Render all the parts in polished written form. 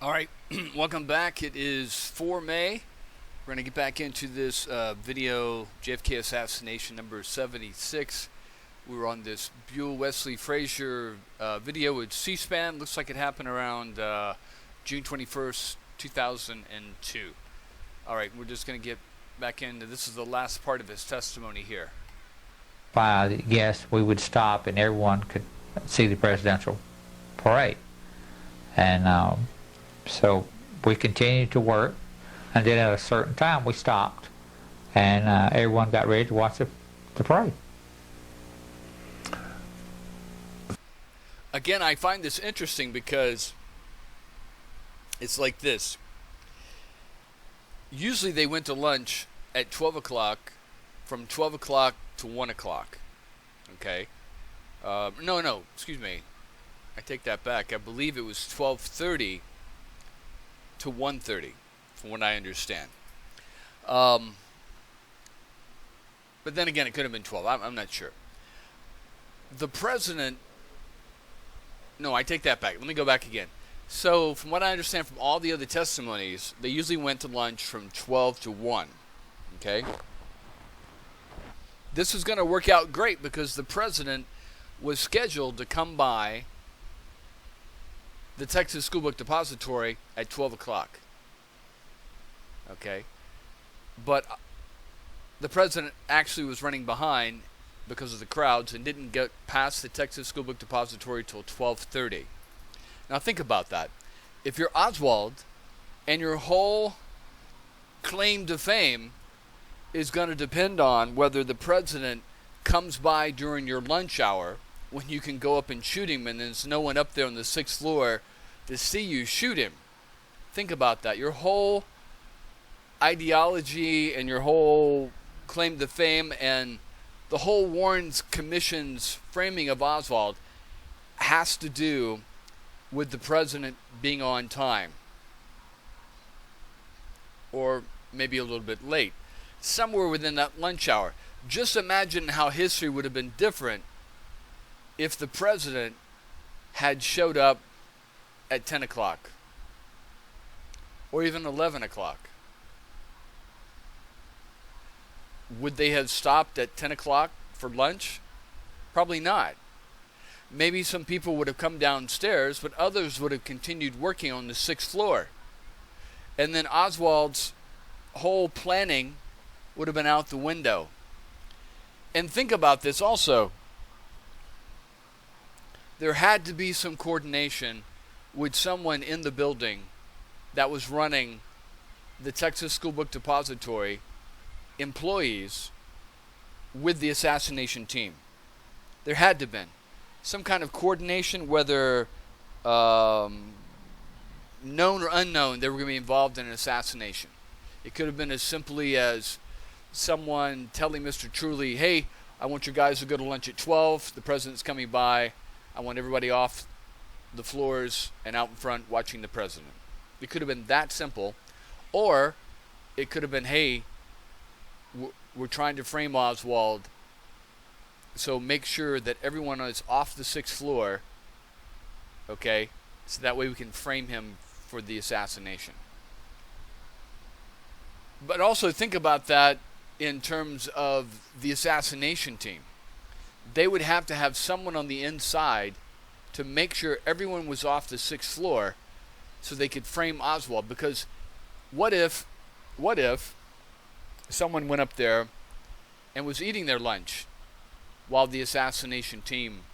All right, welcome back. It is 4 May. We're going to get back into this video, JFK Assassination number 76. We were on this Buell Wesley Frazier video with C-SPAN. Looks like it happened around June 21st, 2002. All right, we're just going to get back into this. Is the last part of his testimony here. Yes, we would stop and everyone could see the presidential parade. And so we continued to work, and then at a certain time we stopped, and everyone got ready to watch the parade. Again, I find this interesting because it's like this. Usually they went to lunch at 12 o'clock, from 12 o'clock to 1 o'clock. Okay? No, excuse me. I take that back. I believe it was 12:30 to 1:30, from what I understand. But then again, it could have been 12. I'm not sure. The president... No, I take that back. Let me go back again. So, from what I understand from all the other testimonies, they usually went to lunch from 12 to 1. Okay? This was going to work out great because the president was scheduled to come by the Texas School Book Depository at 12 o'clock. Okay? But the president actually was running behind because of the crowds and didn't get past the Texas School Book Depository till 12:30. Now think about that. If you're Oswald and your whole claim to fame is going to depend on whether the president comes by during your lunch hour when you can go up and shoot him and there's no one up there on the 6th floor to see you shoot him. Think about that. Your whole ideology and your whole claim to fame and the whole Warren Commission's framing of Oswald has to do with the president being on time. Or maybe a little bit late. Somewhere within that lunch hour. Just imagine how history would have been different if the president had showed up at 10 o'clock. Or even 11 o'clock. Would they have stopped at 10 o'clock for lunch? Probably not. Maybe some people would have come downstairs, but others would have continued working on the 6th floor. And then Oswald's whole planning would have been out the window. And think about this also. There had to be some coordination with someone in the building that was running the Texas School Book Depository employees with the assassination team. There had to have been some kind of coordination, whether known or unknown, they were going to be involved in an assassination. It could have been as simply as someone telling Mr. Truly, hey, I want you guys to go to lunch at 12. The president's coming by. I want everybody off the floors and out in front watching the president. It could have been that simple. Or it could have been, hey, we're trying to frame Oswald, so make sure that everyone is off the 6th floor, okay, so that way we can frame him for the assassination. But also think about that in terms of the assassination team. They would have to have someone on the inside to make sure everyone was off the 6th floor so they could frame Oswald. Because what if someone went up there and was eating their lunch while the assassination team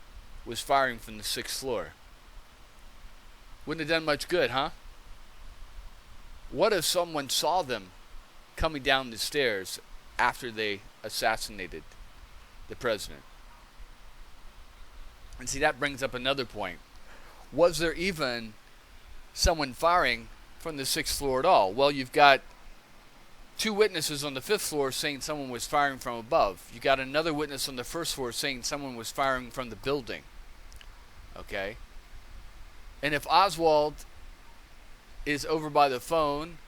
was firing from the 6th floor? Wouldn't have done much good, huh? What if someone saw them coming down the stairs after they assassinated the president? And see, that brings up another point. Was there even someone firing from the 6th floor at all? Well, you've got 2 witnesses on the 5th floor saying someone was firing from above. You got another witness on the 1st floor saying someone was firing from the building. Okay? And if Oswald is over by the phone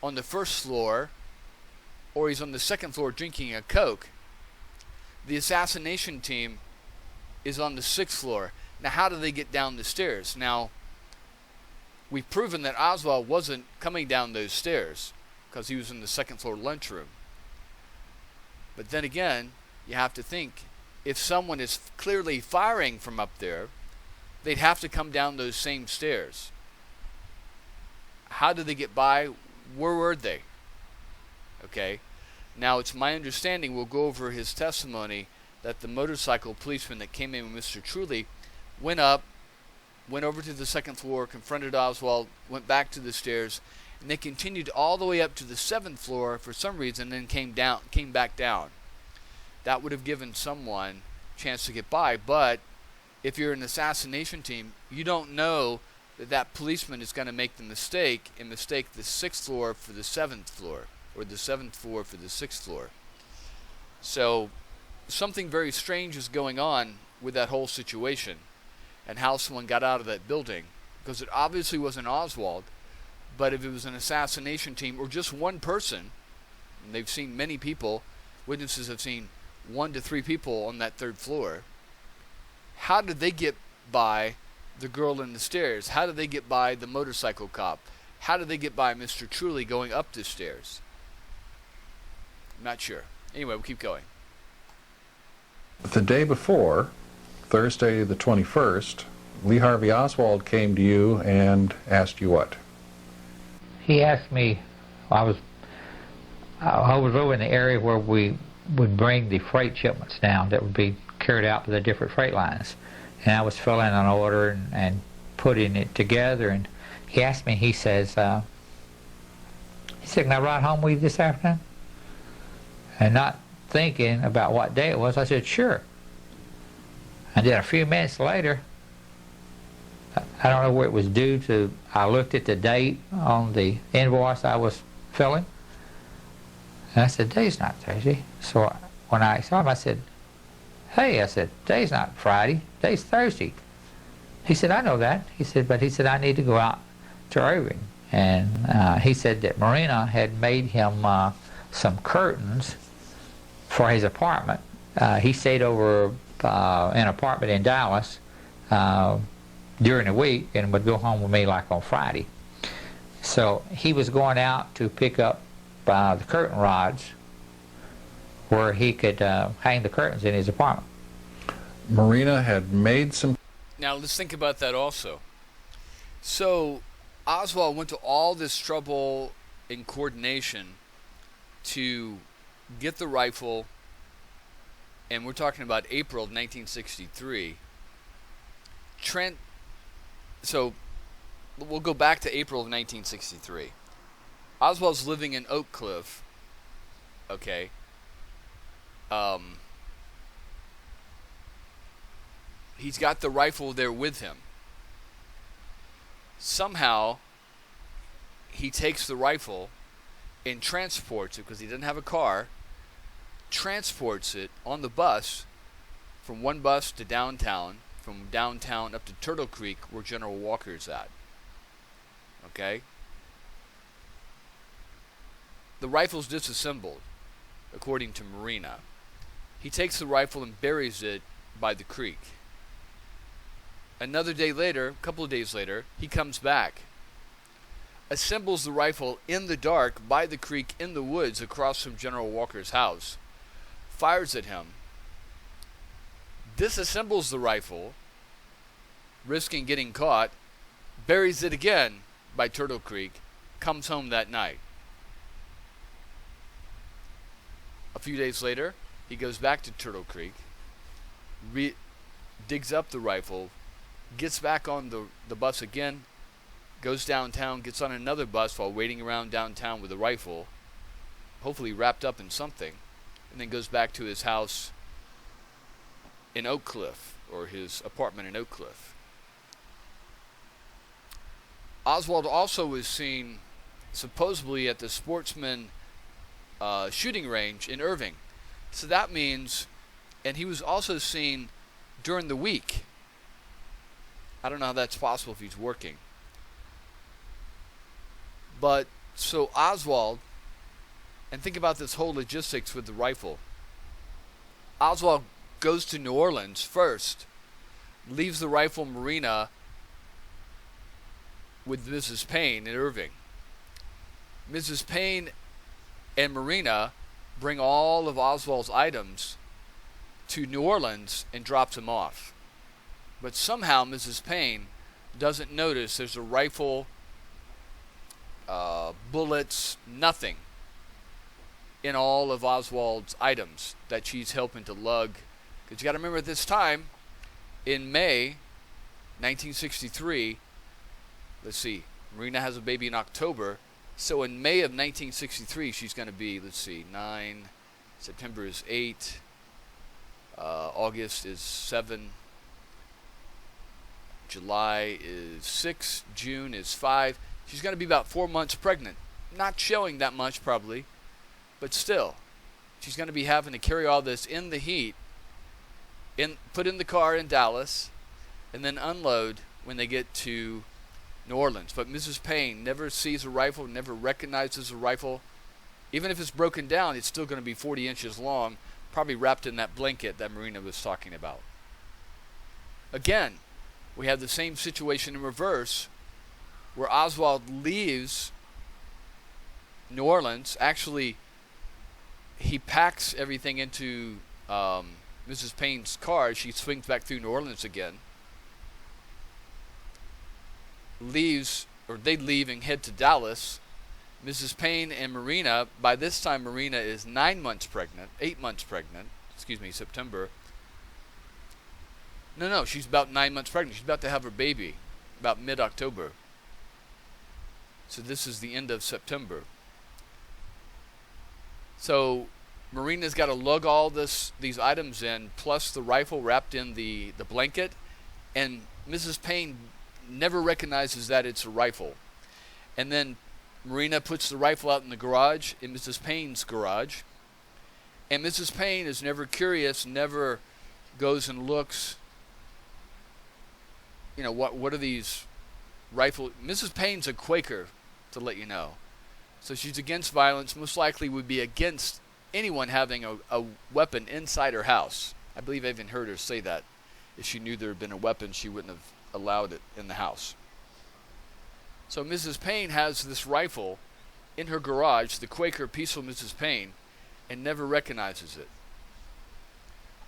on the 1st floor, or he's on the 2nd floor drinking a Coke, the assassination team is on the 6th floor. Now, how do they get down the stairs? Now, we've proven that Oswald wasn't coming down those stairs because he was in the second floor lunchroom. But then again, you have to think, if someone is clearly firing from up there, they'd have to come down those same stairs. How did they get by? Where were they? Okay. Now, it's my understanding, we'll go over his testimony, that the motorcycle policeman that came in with Mr. Truly went up, went over to the second floor, confronted Oswald, went back to the stairs, and they continued all the way up to the 7th floor for some reason, and then came back down. That would have given someone a chance to get by, but if you're an assassination team, you don't know that policeman is going to make the mistake and mistake the 6th floor for the 7th floor, or the 7th floor for the 6th floor. So something very strange is going on with that whole situation and how someone got out of that building, because it obviously wasn't Oswald. But if it was an assassination team or just one person, and they've seen many people, witnesses have seen 1 to 3 people on that 3rd floor, how did they get by the girl in the stairs? How did they get by the motorcycle cop? How did they get by Mr. Truly going up the stairs? I'm not sure. Anyway, we'll keep going. The day before, Thursday the 21st, Lee Harvey Oswald came to you and asked you what? He asked me, I was over in the area where we would bring the freight shipments down that would be carried out to the different freight lines. And I was filling an order and putting it together, and he asked me, he said, can I ride home with you this afternoon? And not thinking about what day it was, I said, sure. And then a few minutes later, I don't know where it was due to, I looked at the date on the invoice I was filling, and I said, day's not Thursday. So when I saw him, I said, hey, I said, day's not Friday, day's Thursday. He said, I know that. He said, but he said, I need to go out to Irving. And he said that Marina had made him some curtains for his apartment. He stayed over an apartment in Dallas during the week and would go home with me like on Friday. So he was going out to pick up the curtain rods where he could hang the curtains in his apartment. Marina had made some... Now let's think about that also. So Oswald went to all this trouble and coordination to get the rifle, and we're talking about April of 1963. So we'll go back to April of 1963. Oswald's living in Oak Cliff. Okay. He's got the rifle there with him. Somehow, he takes the rifle and transports it, because he doesn't have a car, transports it on the bus from one bus to downtown, from downtown up to Turtle Creek, where General Walker's at. Okay? The rifle's disassembled, according to Marina. He takes the rifle and buries it by the creek. Another day later, a couple of days later, he comes back, assembles the rifle in the dark by the creek in the woods across from General Walker's house, fires at him, disassembles the rifle, risking getting caught, buries it again by Turtle Creek, comes home that night. A few days later, he goes back to Turtle Creek, digs up the rifle, gets back on the bus again, goes downtown, gets on another bus while waiting around downtown with a rifle, hopefully wrapped up in something, and then goes back to his house in Oak Cliff, or his apartment in Oak Cliff. Oswald also was seen supposedly at the Sportsman shooting range in Irving. So that means, and he was also seen during the week. I don't know how that's possible if he's working. But, so Oswald, and think about this whole logistics with the rifle. Oswald goes to New Orleans first, leaves the rifle Marina with Mrs. Payne in Irving. Mrs. Payne and Marina bring all of Oswald's items to New Orleans and drops them off. But somehow Mrs. Payne doesn't notice there's a rifle, bullets, nothing in all of Oswald's items that she's helping to lug. Because you got to remember, at this time, in May 1963, let's see, Marina has a baby in October. So in May of 1963, she's going to be, let's see, 9, September is 8, August is 7, July is 6, June is 5. She's going to be about 4 months pregnant. Not showing that much probably, but still, she's going to be having to carry all this in the heat, put in the car in Dallas, and then unload when they get to New Orleans. But Mrs. Payne never sees a rifle, never recognizes a rifle. Even if it's broken down, it's still going to be 40 inches long, probably wrapped in that blanket that Marina was talking about. Again, we have the same situation in reverse, where Oswald leaves New Orleans. Actually, he packs everything into Mrs. Payne's car. She swings back through New Orleans again. They leave and head to Dallas. Mrs. Payne and Marina, by this time Marina is 8 months pregnant, September. No, she's about 9 months pregnant. She's about to have her baby, about mid-October. So this is the end of September. So Marina's got to lug all these items in, plus the rifle wrapped in the blanket, and Mrs. Payne never recognizes that it's a rifle. And then Marina puts the rifle out in the garage, in Mrs. Payne's garage, and Mrs. Payne is never curious, never goes and looks, what are these rifle... Mrs. Payne's a Quaker, to let you know. So she's against violence, most likely would be against anyone having a weapon inside her house. I believe I even heard her say that. If she knew there had been a weapon, she wouldn't have allowed it in the house. So Mrs. Payne has this rifle in her garage, the Quaker peaceful Mrs. Payne, and never recognizes it.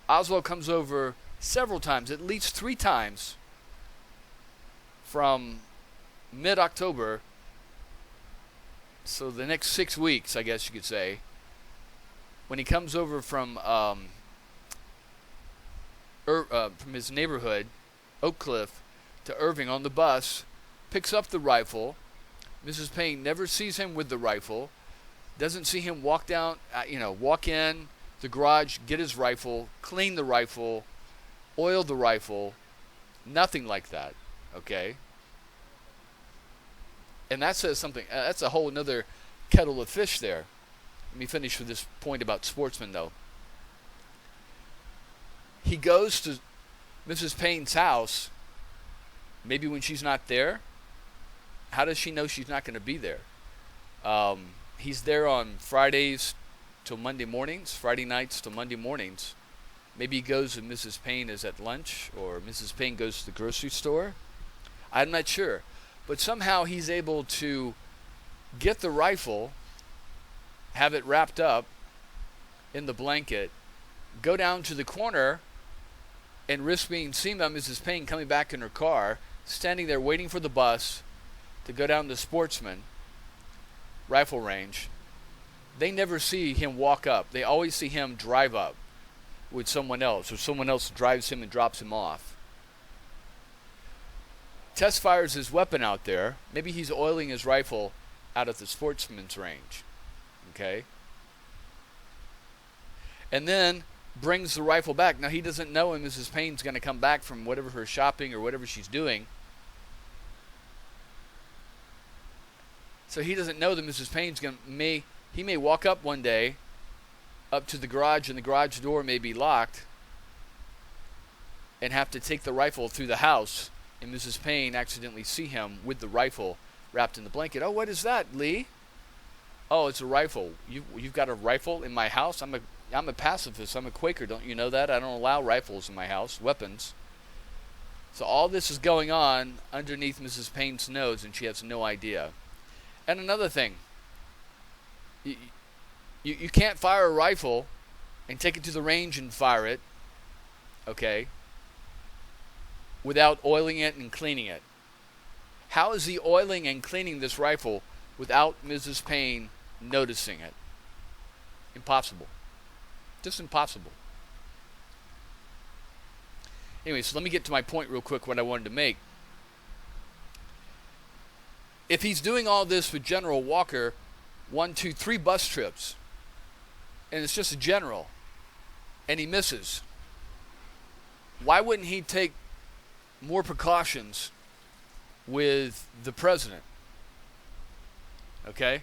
Oswald comes over several times, at least 3 times, from mid-October, so the next 6 weeks, I guess you could say, when he comes over from his neighborhood, Oak Cliff, to Irving on the bus, picks up the rifle. Mrs. Payne never sees him with the rifle, doesn't see him walk in the garage, get his rifle, clean the rifle, oil the rifle, nothing like that, okay? And that says something. That's a whole another kettle of fish there. Let me finish with this point about sportsmen, though. He goes to Mrs. Payne's house, maybe when she's not there. How does she know she's not going to be there? He's there on Fridays till Monday mornings, Friday nights till Monday mornings. Maybe he goes when Mrs. Payne is at lunch, or Mrs. Payne goes to the grocery store. I'm not sure. But somehow he's able to get the rifle, have it wrapped up in the blanket, go down to the corner, and risk being seen by Mrs. Payne coming back in her car, standing there waiting for the bus to go down to Sportsman rifle range. They never see him walk up. They always see him drive up with someone else, or someone else drives him and drops him off. Test fires his weapon out there. Maybe he's oiling his rifle out at the Sportsman's range. Okay? And then brings the rifle back. Now, he doesn't know when Mrs. Payne's going to come back from whatever her shopping or whatever she's doing. So he doesn't know that Mrs. Payne's he may walk up one day up to the garage, and the garage door may be locked, and have to take the rifle through the house, and Mrs. Payne accidentally see him with the rifle wrapped in the blanket. Oh, what is that, Lee? Oh, it's a rifle. You've got a rifle in my house? I'm a pacifist. I'm a Quaker. Don't you know that? I don't allow rifles in my house, weapons. So all this is going on underneath Mrs. Payne's nose, and she has no idea. And another thing, you can't fire a rifle and take it to the range and fire it, okay, without oiling it and cleaning it. How is he oiling and cleaning this rifle without Mrs. Payne noticing it? Impossible. Just impossible. Anyway, so let me get to my point real quick, what I wanted to make. If he's doing all this with General Walker, 1, 2, 3 bus trips, and it's just a general, and he misses, why wouldn't he take more precautions with the president? Okay?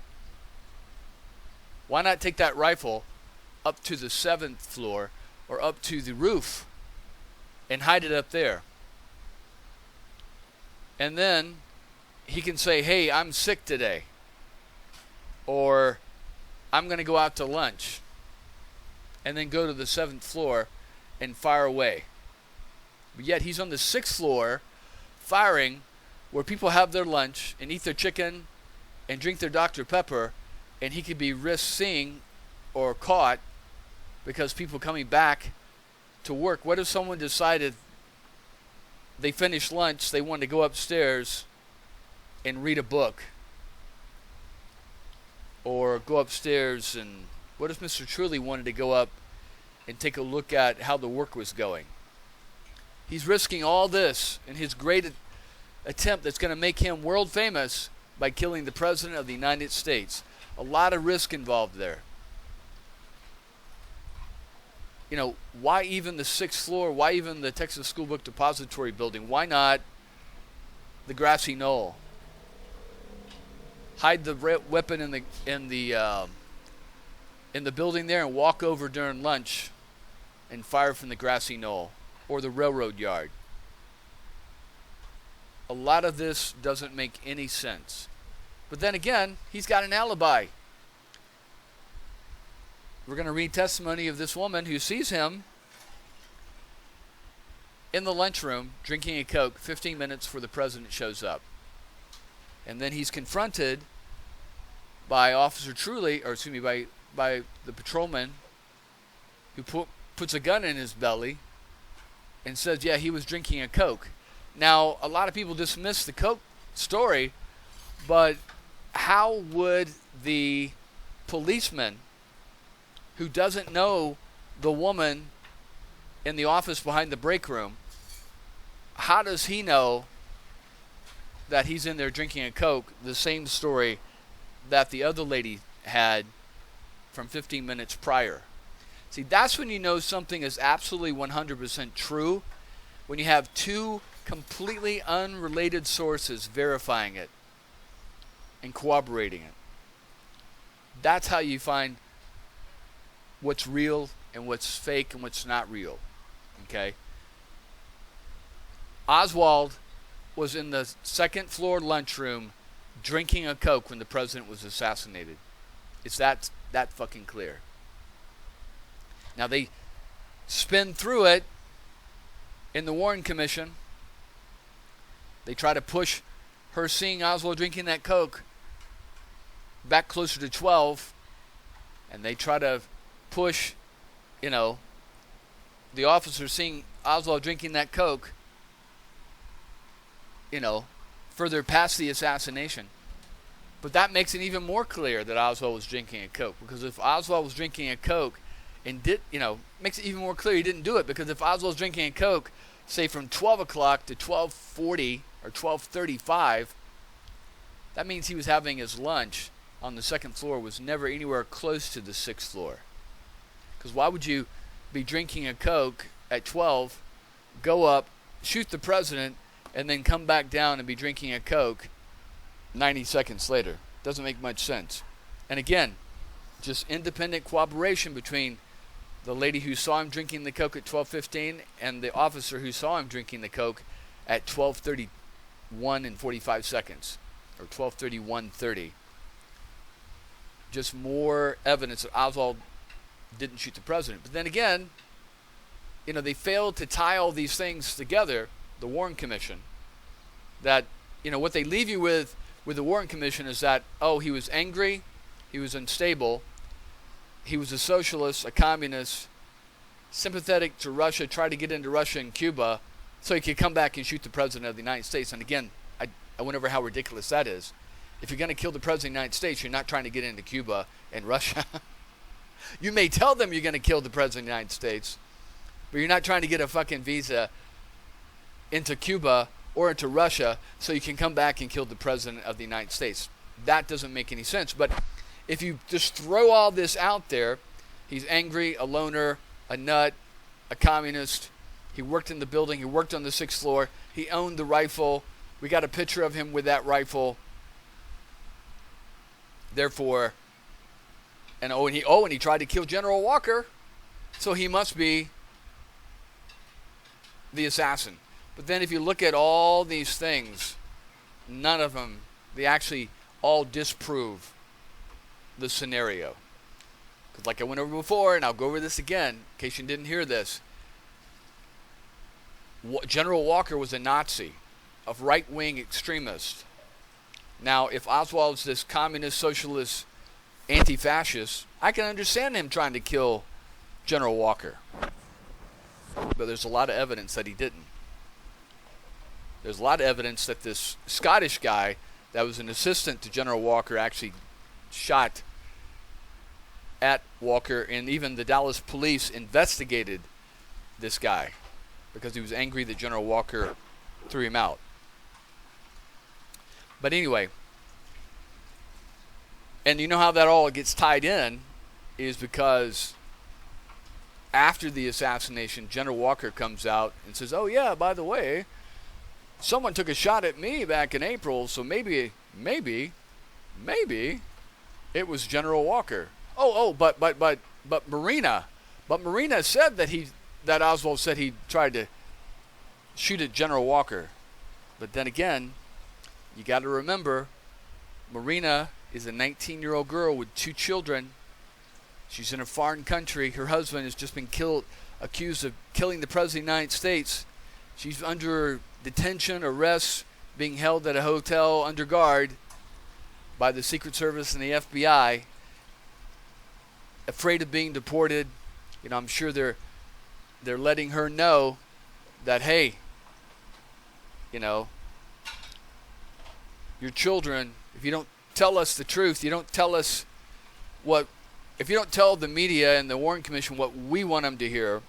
Why not take that rifle up to the 7th floor or up to the roof and hide it up there? And then he can say, hey, I'm sick today, or I'm going to go out to lunch, and then go to the 7th floor and fire away. But yet he's on the 6th floor firing where people have their lunch and eat their chicken and drink their Dr. Pepper, and he could be risked seeing or caught because people coming back to work. What if someone decided they finished lunch, they wanted to go upstairs and read a book, or go upstairs, and what if Mr. Truly wanted to go up and take a look at how the work was going? He's risking all this in his great attempt that's going to make him world famous by killing the President of the United States. A lot of risk involved there. You know, why even the 6th floor? Why even the Texas School Book Depository building? Why not the grassy knoll? Hide the weapon in the building there and walk over during lunch and fire from the grassy knoll or the railroad yard. A lot of this doesn't make any sense. But then again, he's got an alibi. We're going to read testimony of this woman who sees him in the lunchroom drinking a Coke 15 minutes before the president shows up. And then he's confronted by Officer Truly, or excuse me, by the patrolman who puts a gun in his belly and says, yeah, he was drinking a Coke. Now, a lot of people dismiss the Coke story, but how would the policeman who doesn't know the woman in the office behind the break room, how does he know that he's in there drinking a Coke? The same story that the other lady had from 15 minutes prior. See, that's when you know something is absolutely 100% true, when you have two completely unrelated sources verifying it and corroborating it. That's how you find what's real and what's fake and what's not real. Okay? Oswald was in the 2nd floor lunchroom drinking a Coke when the president was assassinated. It's that fucking clear. Now they spin through it in the Warren Commission. They try to push her seeing Oswald drinking that Coke back closer to 12, and they try to push, the officer seeing Oswald drinking that Coke, further past the assassination. But that makes it even more clear that Oswald was drinking a Coke, because if Oswald was drinking a Coke and makes it even more clear he didn't do it, because if Oswald's drinking a Coke, say from 12 o'clock to 12:40 or 12:35, that means he was having his lunch on the 2nd floor, was never anywhere close to the 6th floor. Because why would you be drinking a Coke at 12, go up, shoot the president, and then come back down and be drinking a Coke 90 seconds later? Doesn't make much sense. And again, just independent cooperation between the lady who saw him drinking the Coke at 12:15 and the officer who saw him drinking the Coke at 12:31 and 45 seconds, or 12:31:30. Just more evidence that Oswald didn't shoot the president. But then again, they failed to tie all these things together the Warren Commission, that, what they leave you with the Warren Commission is that, oh, he was angry, he was unstable, he was a socialist, a communist, sympathetic to Russia, tried to get into Russia and Cuba so he could come back and shoot the President of the United States. And again, I went over how ridiculous that is. If you're going to kill the President of the United States, you're not trying to get into Cuba and Russia. You may tell them you're going to kill the President of the United States, but you're not trying to get a fucking visa into Cuba or into Russia so you can come back and kill the President of the United States. That doesn't make any sense. But if you just throw all this out there, he's angry, a loner, a nut, a communist. He worked in the building. He worked on the 6th floor. He owned the rifle. We got a picture of him with that rifle. Therefore, and he tried to kill General Walker, so he must be the assassin. But then if you look at all these things, none of them, they actually all disprove the scenario. Because like I went over before, and I'll go over this again, in case you didn't hear this, General Walker was a Nazi, a right-wing extremist. Now, if Oswald's this communist, socialist, anti-fascist, I can understand him trying to kill General Walker. But there's a lot of evidence that he didn't. There's a lot of evidence that this Scottish guy that was an assistant to General Walker actually shot at Walker, and even the Dallas police investigated this guy because he was angry that General Walker threw him out. But anyway, and you know how that all gets tied in is because after the assassination, General Walker comes out and says, oh yeah, by the way, someone took a shot at me back in April, so maybe it was General Walker. But Marina said that Oswald said he tried to shoot at General Walker. But then again, you got to remember, Marina is a 19-year-old girl with 2 children. She's in a foreign country. Her husband has just been accused of killing the President of the United States. She's under detention, arrest, being held at a hotel under guard by the Secret Service and the FBI, afraid of being deported. I'm sure they're letting her know that, hey, your children, if you don't tell us the truth, you don't tell us if you don't tell the media and the Warren Commission what we want them to hear,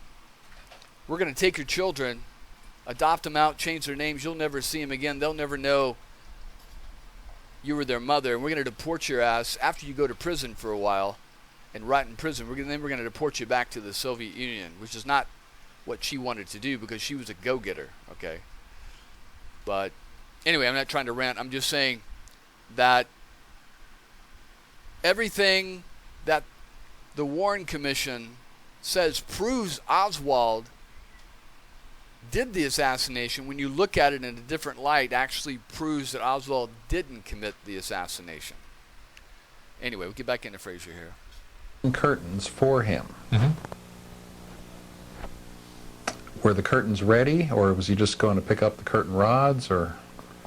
we're going to take your children, adopt them out, change their names. You'll never see them again. They'll never know you were their mother. And we're going to deport your ass after you go to prison for a while and rot in prison. Then we're going to deport you back to the Soviet Union, which is not what she wanted to do because she was a go-getter, okay? But anyway, I'm not trying to rant. I'm just saying that everything that the Warren Commission says proves Oswald did the assassination, when you look at it in a different light, actually proves that Oswald didn't commit the assassination. Anyway, we'll get back into Frazier here. Curtains for him. Mm-hmm. Were the curtains ready, or was he just going to pick up the curtain rods, or?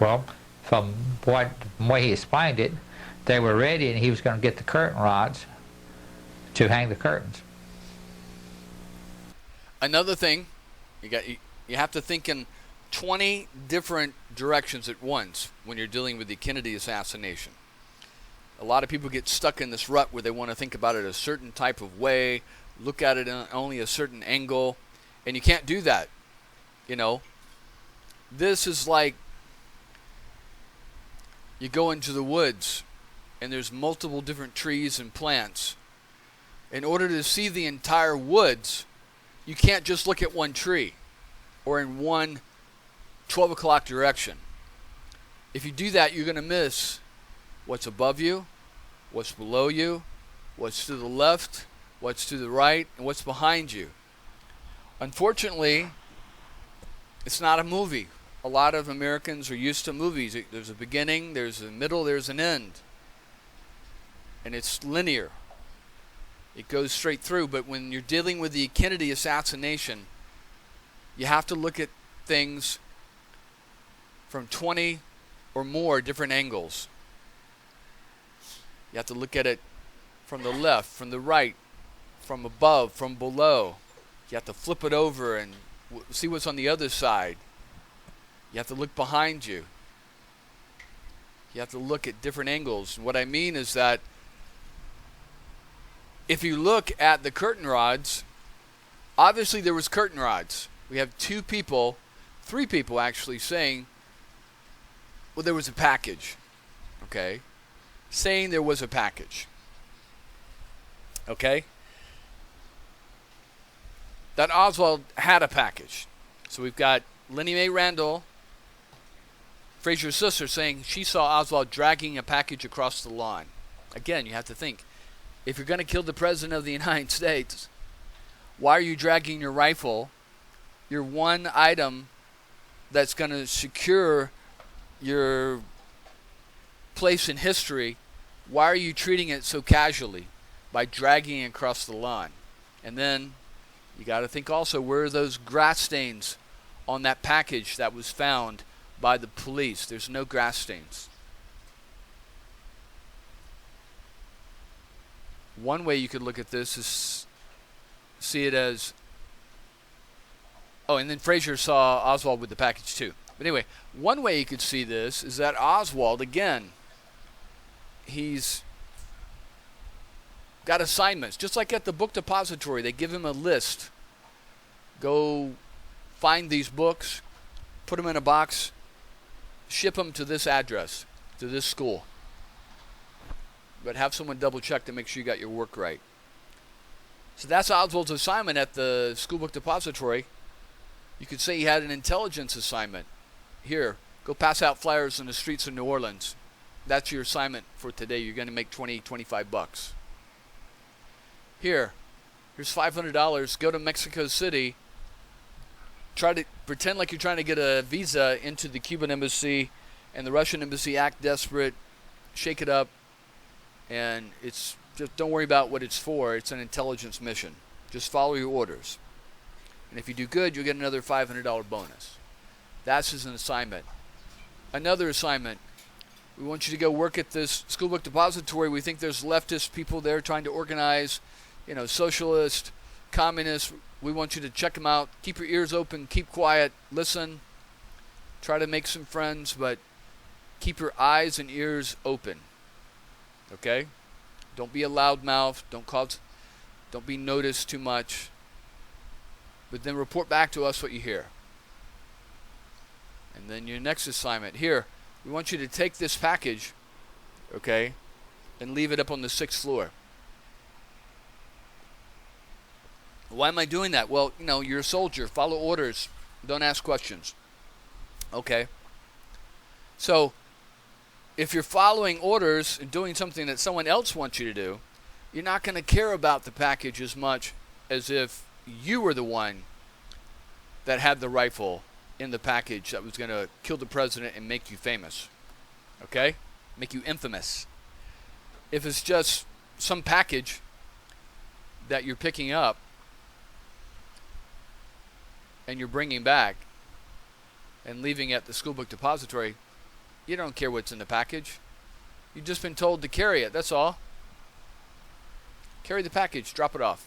Well, from the way he explained it, they were ready and he was going to get the curtain rods to hang the curtains. Another thing, you have to think in 20 different directions at once when you're dealing with the Kennedy assassination. A lot of people get stuck in this rut where they want to think about it a certain type of way, look at it in only a certain angle, and you can't do that. This is like you go into the woods and there's multiple different trees and plants. In order to see the entire woods, you can't just look at one tree or in one 12 o'clock direction. If you do that, you're going to miss what's above you, what's below you, what's to the left, what's to the right, and what's behind you. Unfortunately, it's not a movie. A lot of Americans are used to movies. There's a beginning, there's a middle, there's an end. And it's linear. It goes straight through. But when you're dealing with the Kennedy assassination, you have to look at things from 20 or more different angles. You have to look at it from the left, from the right, from above, from below. You have to flip it over and see what's on the other side. You have to look behind you. You have to look at different angles. And what I mean is that if you look at the curtain rods, obviously there was curtain rods. We have 3 people actually saying, well, there was a package. Okay? Saying there was a package. Okay? That Oswald had a package. So we've got Lenny Mae Randall, Frazier's sister, saying she saw Oswald dragging a package across the lawn. Again, you have to think, if you're going to kill the President of the United States, why are you dragging your rifle, your one item that's going to secure your place in history? Why are you treating it so casually by dragging it across the lawn? And then you got to think also, where are those grass stains on that package that was found by the police? There's no grass stains. One way you could look at this is see it as, oh, and then Frazier saw Oswald with the package too. But anyway, one way you could see this is that Oswald, again, he's got assignments. Just like at the book depository, they give him a list. Go find these books, put them in a box, ship them to this address, to this school. But have someone double check to make sure you got your work right. So that's Oswald's assignment at the school book depository. You could say he had an intelligence assignment. Here, go pass out flyers in the streets of New Orleans. That's your assignment for today. You're going to make $25. Here's $500. Go to Mexico City. Try to pretend like you're trying to get a visa into the Cuban embassy and the Russian embassy. Act desperate. Shake it up. And it's just, don't worry about what it's for. It's an intelligence mission. Just follow your orders. And if you do good, you'll get another $500 bonus. That's his assignment. Another assignment. We want you to go work at this school book depository. We think there's leftist people there trying to organize, socialist, communist. We want you to check them out. Keep your ears open. Keep quiet. Listen. Try to make some friends, but keep your eyes and ears open. Okay? Don't be a loudmouth. Don't be noticed too much. But then report back to us what you hear. And then your next assignment. Here, we want you to take this package, okay, and leave it up on the 6th floor. Why am I doing that? Well, you're a soldier. Follow orders. Don't ask questions. Okay? So, if you're following orders and doing something that someone else wants you to do, you're not going to care about the package as much as if you were the one that had the rifle in the package that was going to kill the president and make you famous. Okay? Make you infamous. If it's just some package that you're picking up and you're bringing back and leaving at the school book depository, you don't care what's in the package. You've just been told to carry it. That's all. Carry the package. Drop it off.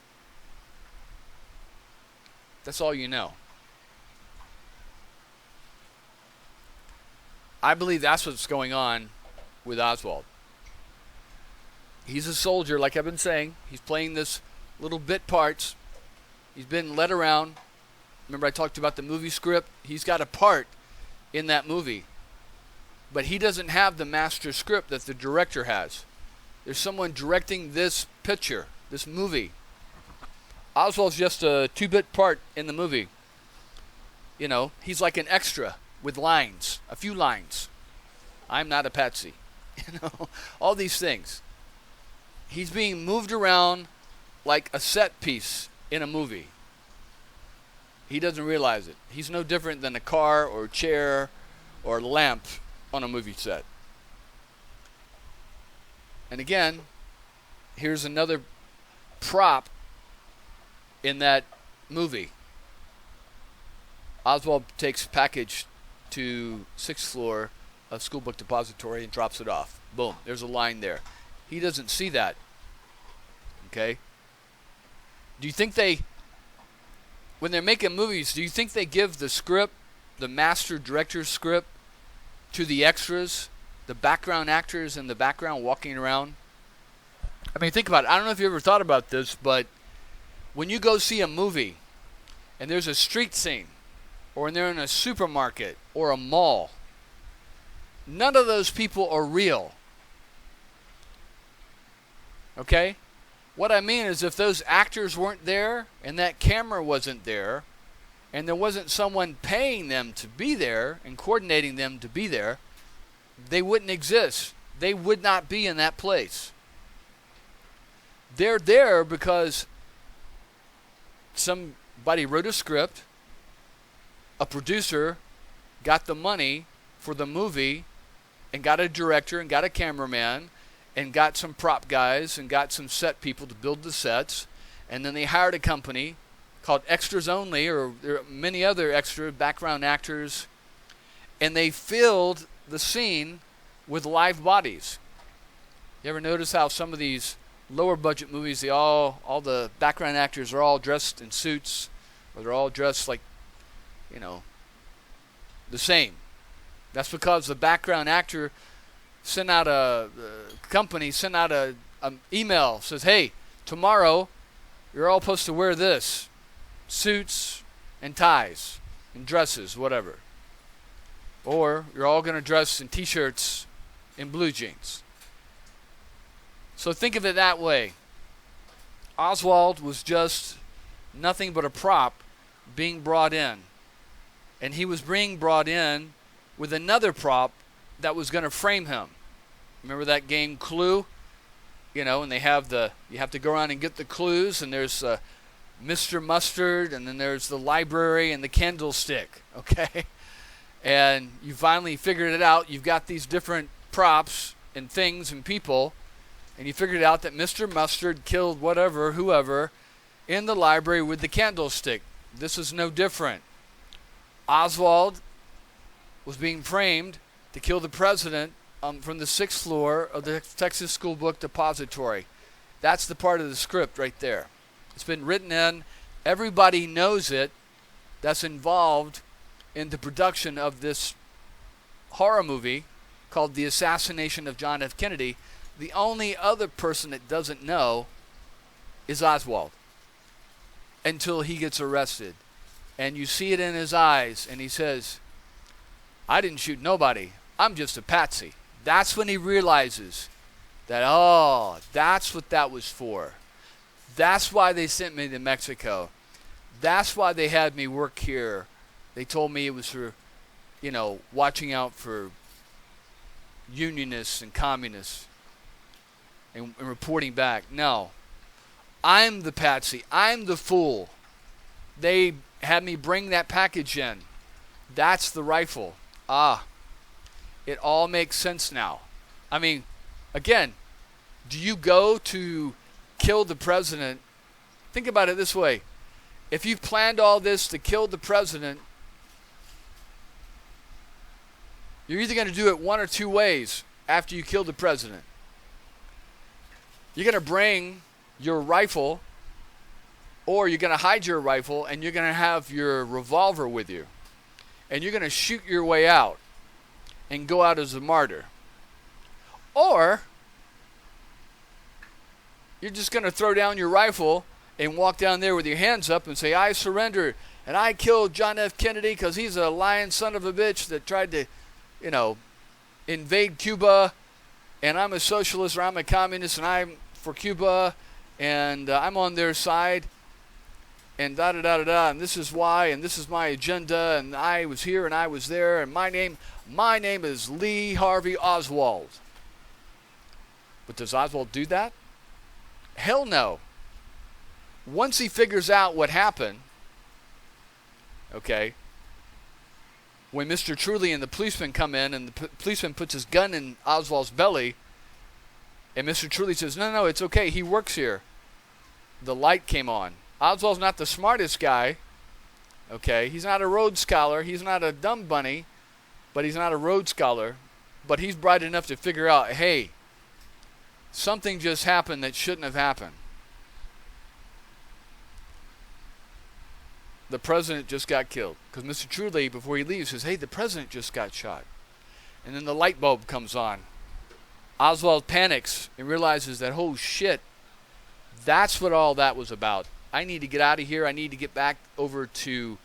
That's all you know. I believe that's what's going on with Oswald. He's a soldier, like I've been saying. He's playing this little bit parts. He's been led around. Remember I talked about the movie script? He's got a part in that movie. But he doesn't have the master script that the director has. There's someone directing this picture, this movie. Oswald's just a 2-bit part in the movie. He's like an extra with lines, a few lines. I'm not a patsy. All these things. He's being moved around like a set piece in a movie. He doesn't realize it. He's no different than a car or a chair or a lamp on a movie set. And again, here's another prop in that movie. Oswald takes package to 6th floor of School Book Depository and drops it off. Boom, there's a line there. He doesn't see that. Okay? Do you think when they're making movies, do you think they give the script, the master director's script, to the extras, the background actors in the background walking around? I mean, think about it. I don't know if you ever thought about this, but when you go see a movie and there's a street scene, or when they're in a supermarket or a mall, none of those people are real. Okay? What I mean is, if those actors weren't there and that camera wasn't there and there wasn't someone paying them to be there and coordinating them to be there, they wouldn't exist. They would not be in that place. They're there because somebody wrote a script, a producer got the money for the movie and got a director and got a cameraman and got some prop guys and got some set people to build the sets, and then they hired a company called Extras Only, or there are many other extra background actors, and they filled the scene with live bodies. You ever notice how some of these lower budget movies, all the background actors are all dressed in suits, or they're all dressed like, the same? That's because the background actor sent out a email, says, hey, tomorrow you're all supposed to wear this, suits and ties and dresses, whatever. Or you're all going to dress in t-shirts and blue jeans. So think of it that way. Oswald was just nothing but a prop being brought in. And he was being brought in with another prop that was going to frame him. Remember that game Clue? And they have you have to go around and get the clues, and there's Mr. Mustard, and then there's the library and the candlestick, okay? And you finally figured it out. You've got these different props and things and people, and you figured out that Mr. Mustard killed whoever, in the library with the candlestick. This is no different. Oswald was being framed to kill the president from the 6th floor of the Texas School Book Depository. That's the part of the script right there. It's been written in. Everybody knows it that's involved in the production of this horror movie called The Assassination of John F. Kennedy. The only other person that doesn't know is Oswald until he gets arrested. And you see it in his eyes, and he says, I didn't shoot nobody. I'm just a patsy. That's when he realizes that, that's what that was for. That's why they sent me to Mexico. That's why they had me work here. They told me it was for, watching out for unionists and communists and reporting back. No. I'm the patsy. I'm the fool. They had me bring that package in. That's the rifle. It all makes sense now. I mean, again, do you go to kill the president? Think about it this way. If you've planned all this to kill the president, you're either going to do it one or two ways after you kill the president. You're going to bring your rifle, or you're going to hide your rifle, and you're going to have your revolver with you. And you're going to shoot your way out and go out as a martyr. Or you're just going to throw down your rifle and walk down there with your hands up and say, I surrender, and I killed John F. Kennedy because he's a lying son of a bitch that tried to, invade Cuba, and I'm a socialist or I'm a communist and I'm for Cuba, and I'm on their side, and da-da-da-da-da, and this is why, and this is my agenda, and I was here and I was there, and my name is Lee Harvey Oswald. But does Oswald do that? Hell no. Once he figures out what happened, okay, when Mr. Truly and the policeman come in, and the policeman puts his gun in Oswald's belly, and Mr. Truly says, no, it's okay, he works here. The light came on. Oswald's not the smartest guy, okay? He's not a Rhodes Scholar. He's not a dumb bunny. but he's not a Rhodes Scholar, but he's bright enough to figure out, hey, something just happened that shouldn't have happened. The president just got killed. Because Mr. Truly, before he leaves, says, hey, the president just got shot. And then the light bulb comes on. Oswald panics and realizes that, oh shit, that's what all that was about. I need to get out of here. I need to get back over to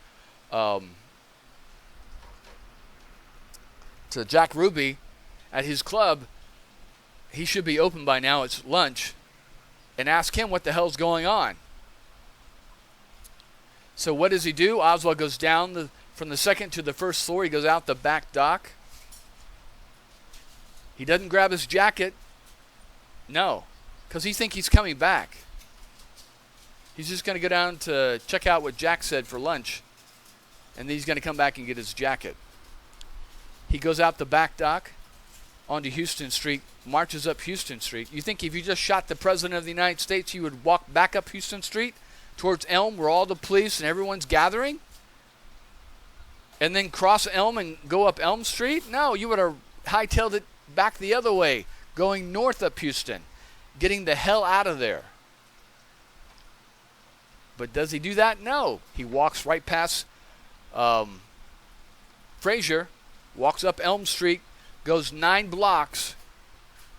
Jack Ruby at his club. He should be open by now. It's lunch. And ask him what the hell's going on. So what does he do? Oswald goes down from the second to the first floor. He goes out the back dock. He doesn't grab his jacket. No, because he thinks he's coming back. He's just going to go down to check out what Jack said for lunch. And then he's going to come back and get his jacket. He goes out the back dock onto Houston Street, marches up Houston Street. You think if you just shot the President of the United States, you would walk back up Houston Street towards Elm, where all the police and everyone's gathering? And then cross Elm and go up Elm Street? No, you would have hightailed it back the other way, going north up Houston, getting the hell out of there. But does he do that? No. He walks right past Frazier, walks up Elm Street, goes 9 blocks,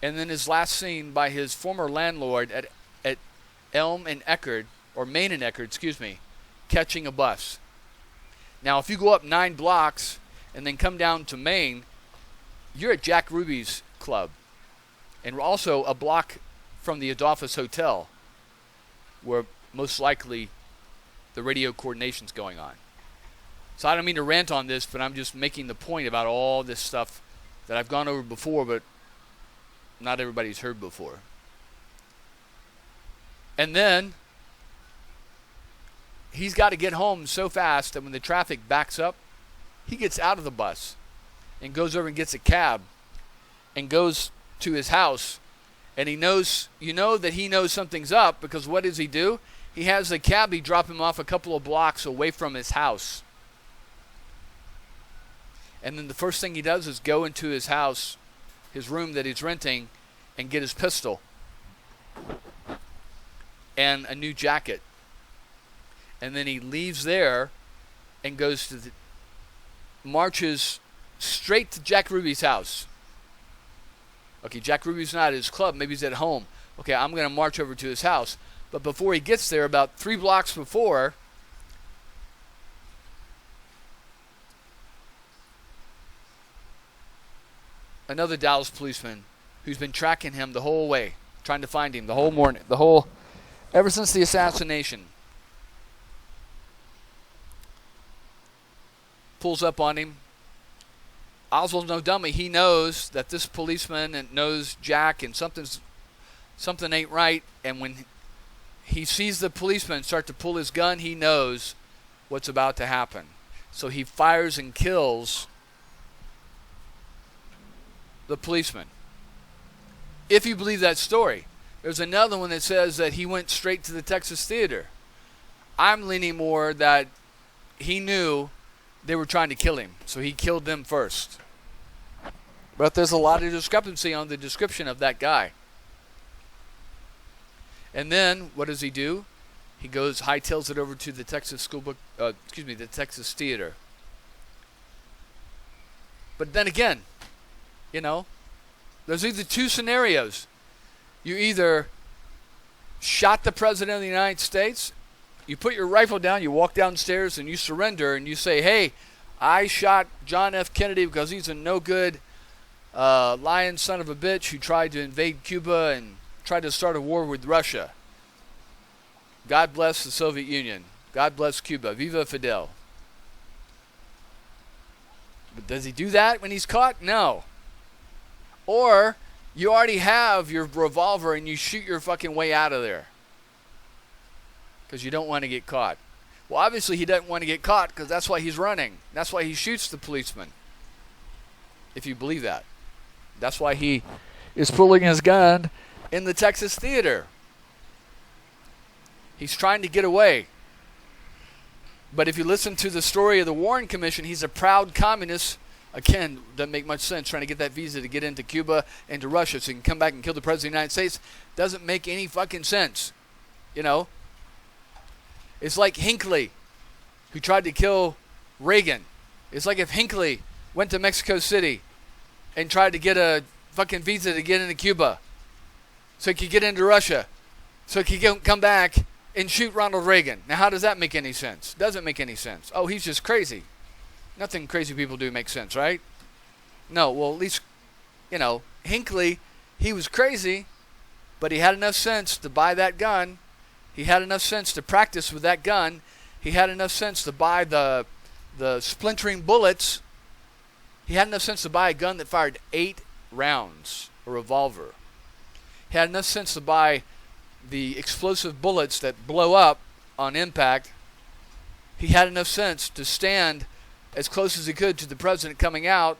and then is last seen by his former landlord at Elm and Eckerd, or Main and Eckerd, excuse me, catching a bus. Now, if you go up 9 blocks and then come down to Main, you're at Jack Ruby's club, and also a block from the Adolphus Hotel, where most likely the radio coordination's going on. So I don't mean to rant on this, but I'm just making the point about all this stuff that I've gone over before, but not everybody's heard before. And then he's got to get home so fast that when the traffic backs up, he gets out of the bus and goes over and gets a cab and goes to his house. And he knows, that he knows something's up, because what does he do? He has the cabbie drop him off a couple of blocks away from his house. And then the first thing he does is go into his house, his room that he's renting, and get his pistol and a new jacket. And then he leaves there and goes to marches straight to Jack Ruby's house. Okay, Jack Ruby's not at his club. Maybe he's at home. Okay, I'm going to march over to his house. But before he gets there, about 3 blocks before, another Dallas policeman who's been tracking him the whole way, trying to find him the whole morning, ever since the assassination, pulls up on him. Oswald's no dummy. He knows that this policeman knows Jack, and something ain't right. And when he sees the policeman start to pull his gun, he knows what's about to happen. So he fires and kills the policeman. If you believe that story. There's another one that says that he went straight to the Texas Theater. I'm leaning more that he knew they were trying to kill him, so he killed them first. But there's a lot of discrepancy on the description of that guy. And then what does he do? He goes, hightails it over to the Texas the Texas Theater. But then again, there's either 2 scenarios. You either shot the President of the United States, you put your rifle down, you walk downstairs, and you surrender, and you say, hey, I shot John F. Kennedy because he's a no-good lying son of a bitch who tried to invade Cuba and tried to start a war with Russia. God bless the Soviet Union. God bless Cuba. Viva Fidel. But does he do that when he's caught? No. Or you already have your revolver and you shoot your fucking way out of there because you don't want to get caught. Well, obviously he doesn't want to get caught because that's why he's running. That's why he shoots the policeman. If you believe that. That's why he is pulling his gun in the Texas Theater. He's trying to get away. But if you listen to the story of the Warren Commission, he's a proud communist Again, doesn't make much sense trying to get that visa to get into Cuba and to Russia so you can come back and kill the President of the United States. Doesn't make any fucking sense. You know? It's like Hinckley, who tried to kill Reagan. It's like if Hinckley went to Mexico City and tried to get a fucking visa to get into Cuba so he could get into Russia, so he could come back and shoot Ronald Reagan. Now, how does that make any sense? Doesn't make any sense. Oh, he's just crazy. Nothing crazy people do makes sense, right? No, well, at least, you know, Hinckley, he was crazy, but he had enough sense to buy that gun. He had enough sense to practice with that gun. He had enough sense to buy the splintering bullets. He had enough sense to buy a gun that fired 8 rounds, a revolver. He had enough sense to buy the explosive bullets that blow up on impact. He had enough sense to stand as close as he could to the president coming out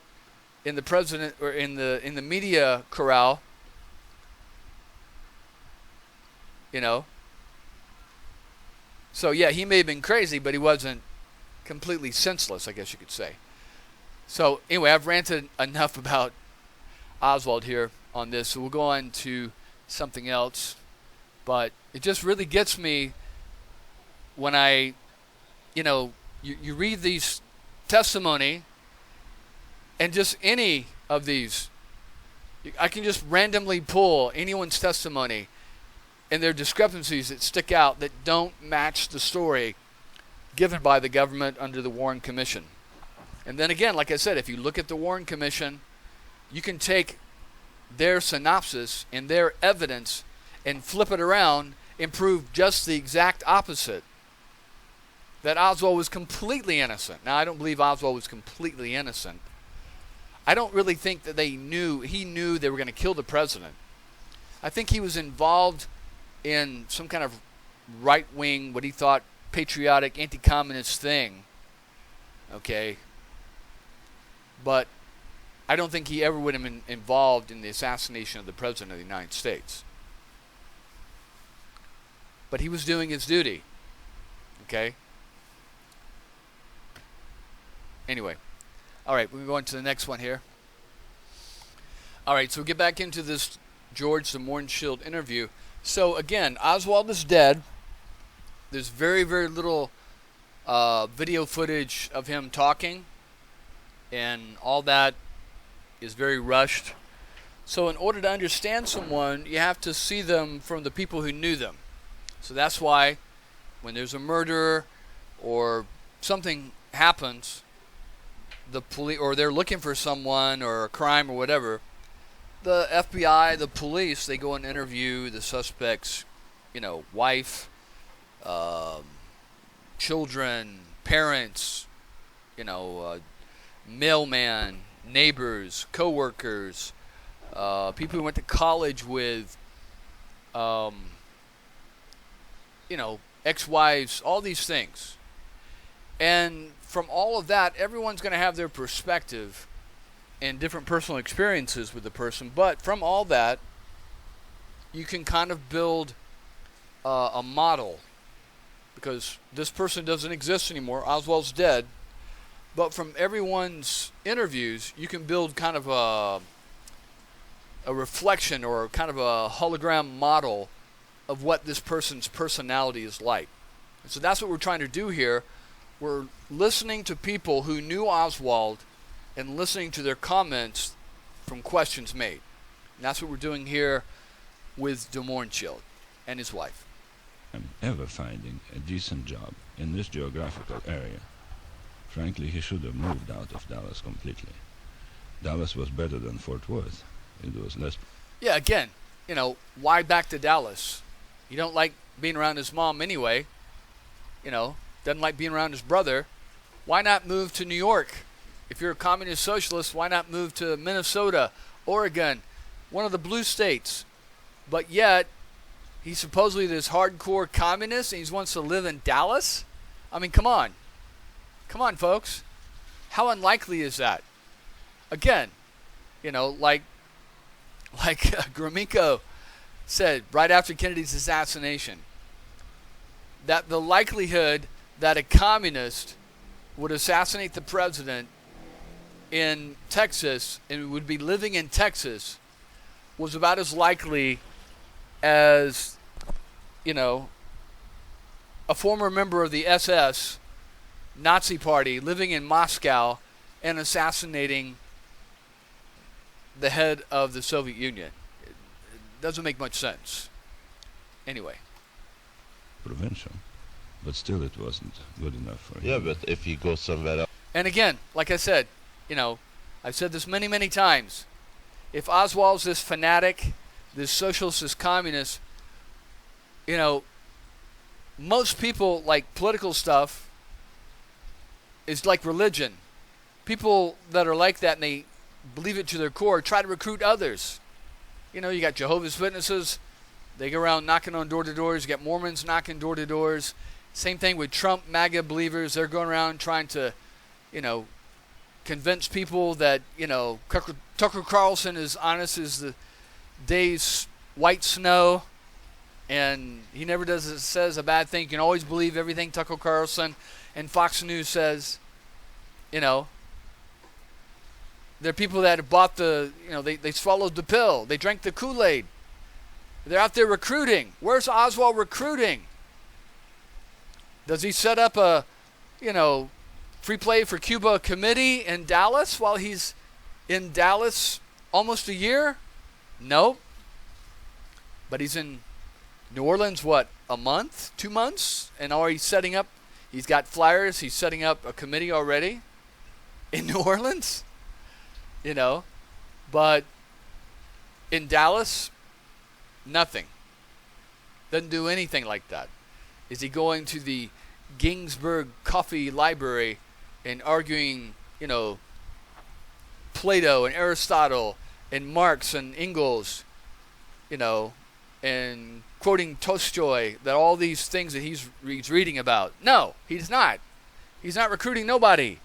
in the president or in the media corral. You know. So yeah, he may have been crazy, but he wasn't completely senseless, I guess you could say. So anyway, I've ranted enough about Oswald here on this, so we'll go on to something else. But it just really gets me when I, you read these testimony, and just any of these, I can just randomly pull anyone's testimony, and there are discrepancies that stick out that don't match the story given by the government under the Warren Commission. And then again, like I said, if you look at the Warren Commission, you can take their synopsis and their evidence and flip it around and prove just the exact opposite. That Oswald was completely innocent. Now, I don't believe Oswald was completely innocent. I don't really think that he knew they were going to kill the president. I think he was involved in some kind of right-wing, what he thought, patriotic, anti-communist thing. Okay? But I don't think he ever would have been involved in the assassination of the President of the United States. But he was doing his duty. Okay? Anyway. Alright, we're going to the next one here. Alright, so we'll get back into this George the Mornshield interview. So again, Oswald is dead. There's very, very little video footage of him talking. And all that is very rushed. So in order to understand someone, you have to see them from the people who knew them. So that's why when there's a murder or something happens, the police, or they're looking for someone or a crime or whatever, the FBI, the police, they go and interview the suspect's, wife, children, parents, mailman, neighbors, co-workers, people who went to college with, ex-wives, all these things. And from all of that, everyone's going to have their perspective and different personal experiences with the person. But from all that, you can kind of build a model. Because this person doesn't exist anymore. Oswald's dead. But from everyone's interviews, you can build kind of a reflection or kind of a hologram model of what this person's personality is like. And so that's what we're trying to do here. We're listening to people who knew Oswald and listening to their comments from questions made. And that's what we're doing here with de Mornshield and his wife. I'm ever finding a decent job in this geographical area. Frankly, he should have moved out of Dallas completely. Dallas was better than Fort Worth. It was less... Yeah, again, why back to Dallas? You don't like being around his mom anyway. Doesn't like being around his brother. Why not move to New York? If you're a communist socialist, why not move to Minnesota, Oregon, one of the blue states? But yet, he's supposedly this hardcore communist and he wants to live in Dallas? I mean, come on. Come on, folks. How unlikely is that? Again, like Gromyko said right after Kennedy's assassination, that the likelihood that a communist would assassinate the president in Texas and would be living in Texas was about as likely as, a former member of the SS Nazi party living in Moscow and assassinating the head of the Soviet Union. It doesn't make much sense. Anyway. Provincial. But still it wasn't good enough for him. Yeah, but if he goes somewhere else. And again, like I said, I've said this many, many times. If Oswald's this fanatic, this socialist, this communist, most people like political stuff is like religion. People that are like that and they believe it to their core try to recruit others. You got Jehovah's Witnesses. They go around knocking on door-to-doors. You got Mormons knocking door-to-doors. Same thing with Trump, MAGA believers. They're going around trying to, convince people that, Tucker Carlson is honest as the day's white snow. And he never says a bad thing. You can always believe everything Tucker Carlson and Fox News says. There are people that have bought they swallowed the pill. They drank the Kool-Aid. They're out there recruiting. Where's Oswald recruiting? Does he set up a, Free Play for Cuba committee in Dallas while he's in Dallas almost a year? Nope. But he's in New Orleans, a month, 2 months? And already setting up, he's got flyers, he's setting up a committee already in New Orleans? But in Dallas, nothing. Doesn't do anything like that. Is he going to the Ginsburg Coffee Library and arguing, Plato and Aristotle and Marx and Engels, and quoting Tolstoy, that all these things that he's reading about? No, he's not. He's not recruiting nobody.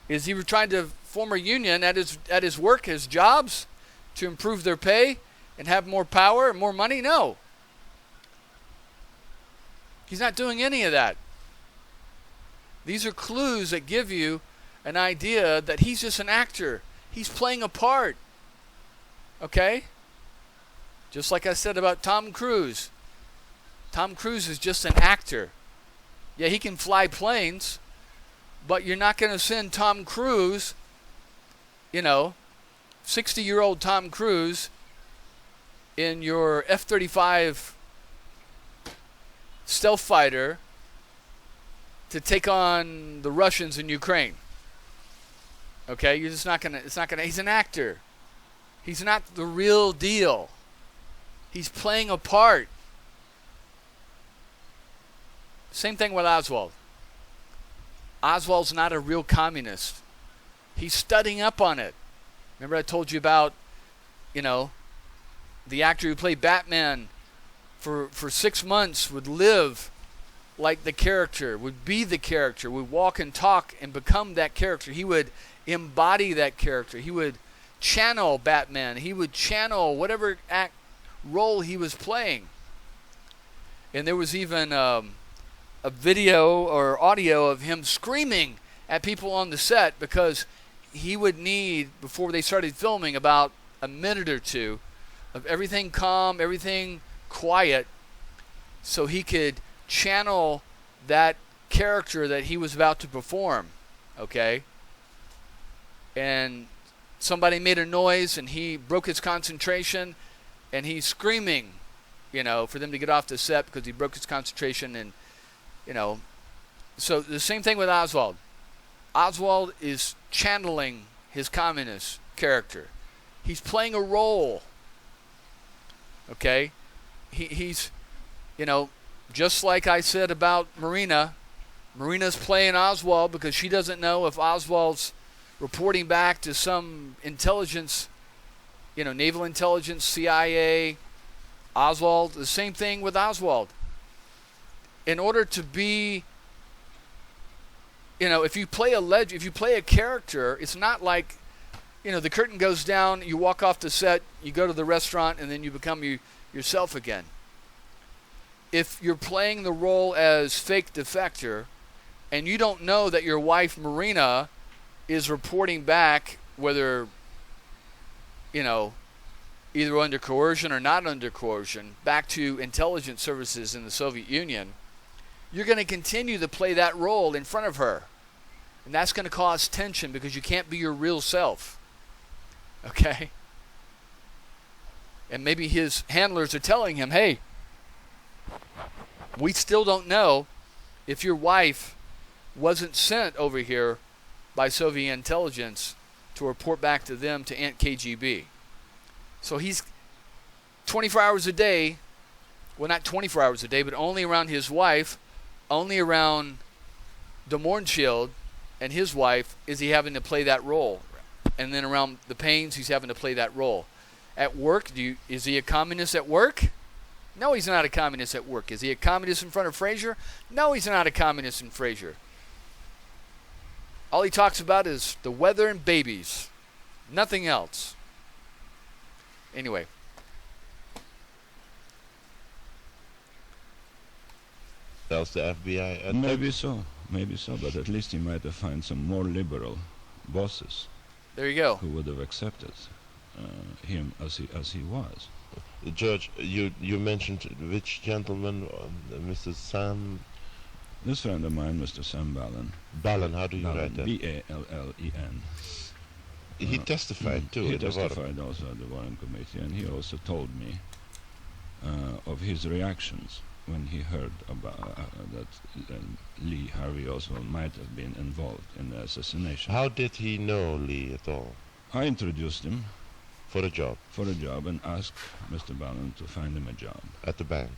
Is he trying to form a union at his work, his jobs, to improve their pay and have more power and more money? No. He's not doing any of that. These are clues that give you an idea that he's just an actor. He's playing a part. Okay? Just like I said about Tom Cruise. Tom Cruise is just an actor. Yeah, he can fly planes, but you're not going to send Tom Cruise, 60-year-old Tom Cruise in your F-35 stealth fighter to take on the Russians in Ukraine. Okay, you're just not gonna. It's not gonna. He's an actor. He's not the real deal. He's playing a part. Same thing with Oswald. Oswald's not a real communist. He's studying up on it. Remember I told you about, the actor who played Batman for 6 months would live like the character, would be the character, would walk and talk and become that character. He would embody that character. He would channel Batman. He would channel whatever role he was playing. And there was even a video or audio of him screaming at people on the set because he would need, before they started filming, about a minute or two of everything calm, everything quiet, so he could channel that character that he was about to perform. Okay? And somebody made a noise and he broke his concentration and he's screaming, for them to get off the set because he broke his concentration. And, so the same thing with Oswald. Oswald is channeling his communist character. He's playing a role. Okay? He's, just like I said about Marina. Marina's playing Oswald because she doesn't know if Oswald's reporting back to some intelligence, naval intelligence, CIA, Oswald. The same thing with Oswald. In order to be, if you play a character, it's not like, the curtain goes down, you walk off the set, you go to the restaurant, and then you become yourself again. If you're playing the role as fake defector, and you don't know that your wife Marina is reporting back whether, either under coercion or not under coercion, back to intelligence services in the Soviet Union, you're going to continue to play that role in front of her. And that's going to cause tension because you can't be your real self. Okay? And maybe his handlers are telling him, hey, we still don't know if your wife wasn't sent over here by Soviet intelligence to report back to them, to Ant KGB. So he's 24 hours a day, well, not 24 hours a day, but only around his wife, only around de Mornschild and his wife is he having to play that role. And then around the Paines, he's having to play that role. At work, is he a communist at work? No, he's not a communist at work. Is he a communist in front of Frazier? No, he's not a communist in Frazier. All he talks about is the weather and babies. Nothing else. Anyway. Else the FBI. Maybe so, but at least he might have found some more liberal bosses. There you go. Who would have accepted him as he was. George, you mentioned which gentleman, Mr. Sam? This friend of mine, Mr. Sam Ballon. Ballon, how do you write that? B-A-L-L-E-N. He testified too. He testified also at the Warren Committee, and he also told me of his reactions when he heard about that Lee Harvey Oswald might have been involved in the assassination. How did he know Lee at all? I introduced him for a job. And asked Mr. Ballon to find him a job. At the bank?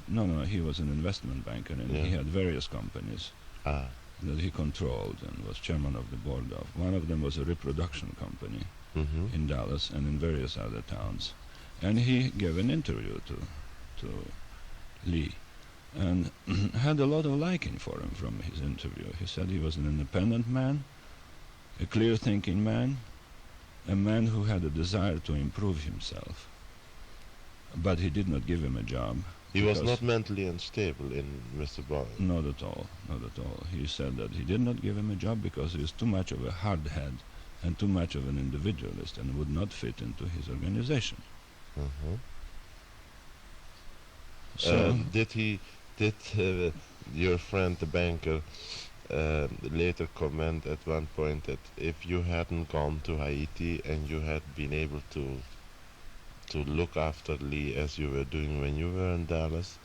No, he was an investment banker, and he had various companies that he controlled and was chairman of the board of. One of them was a reproduction company in Dallas and in various other towns. And he gave an interview to Lee and had a lot of liking for him from his interview. He said he was an independent man, a clear-thinking man, a man who had a desire to improve himself. But he did not give him a job. He was not mentally unstable in Mr. Ballon? Not at all. He said that he did not give him a job because he was too much of a hard head and too much of an individualist and would not fit into his organization. So did your friend the banker later comment at one point that if you hadn't gone to Haiti and you had been able to look after Lee as you were doing when you were in Dallas,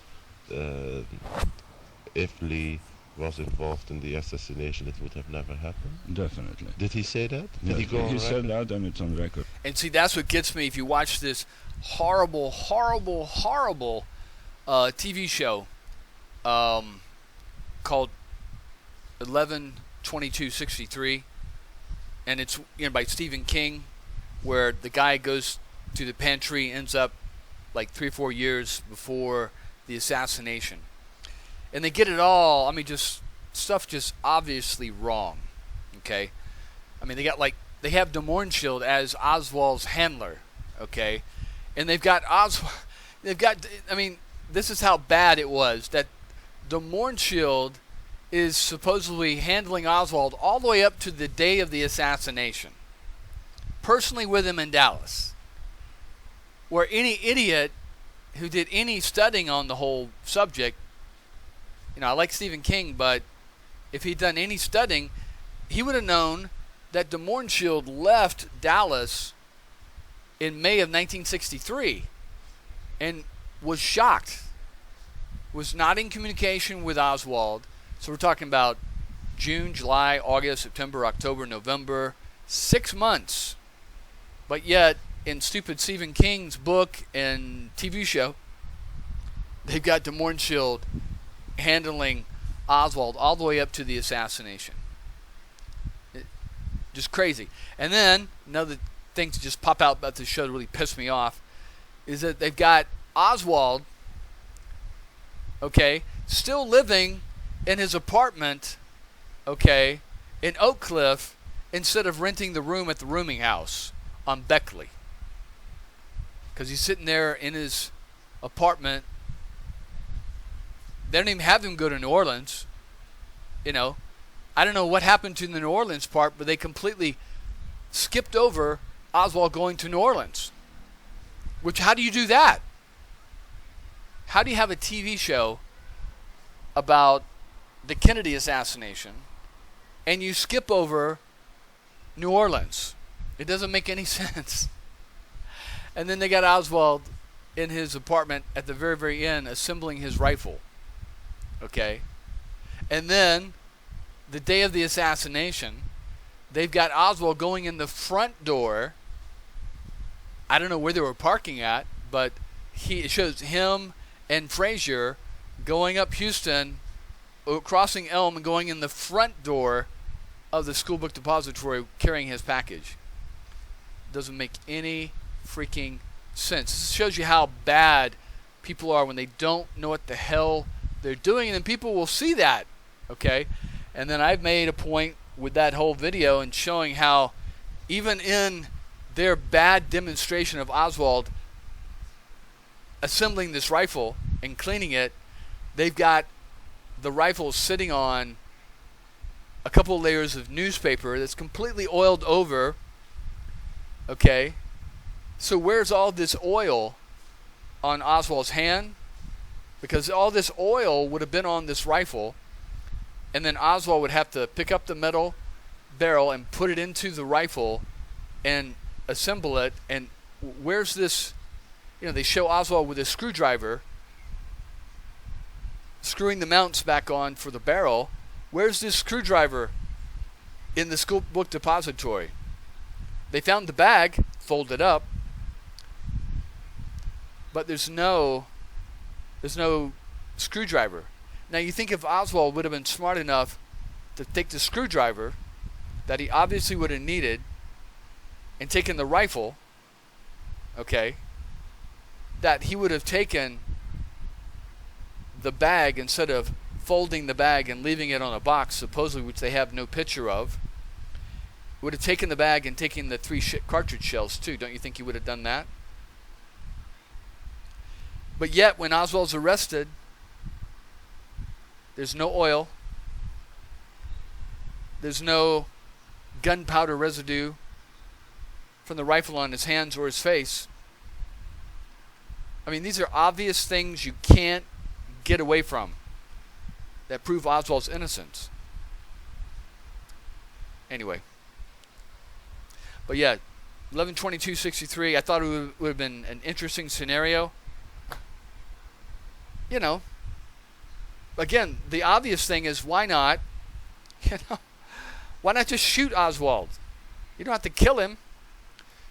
if Lee was involved in the assassination, it would have never happened? Definitely. Did he say that? Did he go on He record? said that, and it's on record. And see, that's what gets me if you watch this horrible TV show called 11/22/63, and it's by Stephen King, where the guy goes to the pantry, ends up like 3 or 4 years before the assassination, and they get it all. just stuff just obviously wrong. Okay, they have de Mornschild as Oswald's handler. Okay, and they've got Oswald. This is how bad it was that de Mornschild is supposedly handling Oswald all the way up to the day of the assassination, personally with him in Dallas, where any idiot who did any studying on the whole subject, I like Stephen King, but if he'd done any studying, he would have known that de Mornschild left Dallas in May of 1963 and was shocked, was not in communication with Oswald. So we're talking about June, July, August, September, October, November, 6 months. But yet, in stupid Stephen King's book and TV show, they've got de Mornschild handling Oswald all the way up to the assassination. Just crazy. And then, another thing to just pop out about this show that really pissed me off is that they've got Oswald, still living in his apartment, in Oak Cliff, instead of renting the room at the rooming house on Beckley. Because he's sitting there in his apartment. They don't even have him go to New Orleans. I don't know what happened to the New Orleans part, but they completely skipped over Oswald going to New Orleans. Which, how do you do that? How do you have a TV show about the Kennedy assassination and you skip over New Orleans? It doesn't make any sense. And then they got Oswald in his apartment at the very, very end assembling his rifle. Okay? And then, the day of the assassination, they've got Oswald going in the front door. I don't know where they were parking at, but it shows him and Frazier going up Houston, crossing Elm, and going in the front door of the school book depository carrying his package. Doesn't make any freaking sense. This shows you how bad people are when they don't know what the hell they're doing, and then people will see that, okay? And then I've made a point with that whole video and showing how even in their bad demonstration of Oswald assembling this rifle and cleaning it, they've got the rifle sitting on a couple layers of newspaper that's completely oiled over, okay? So where's all this oil on Oswald's hand? Because all this oil would have been on this rifle, and then Oswald would have to pick up the metal barrel and put it into the rifle and assemble it. And where's this? You know, they show Oswald with a screwdriver screwing the mounts back on for the barrel. Where's this screwdriver in the school book depository? They found the bag folded up, but there's no screwdriver. Now you think if Oswald would have been smart enough to take the screwdriver that he obviously would have needed and taken the rifle, okay, that he would have taken the bag instead of folding the bag and leaving it on a box, supposedly, which they have no picture of. Would have taken the bag and taken the 3 cartridge shells too. Don't you think he would have done that? But yet, when Oswald's arrested, there's no oil. There's no gunpowder residue from the rifle on his hands or his face. I mean, these are obvious things you can't get away from that prove Oswald's innocence. Anyway. But yeah, 11/22/63, I thought it would have been an interesting scenario. You know, again, the obvious thing is why not, why not just shoot Oswald? You don't have to kill him.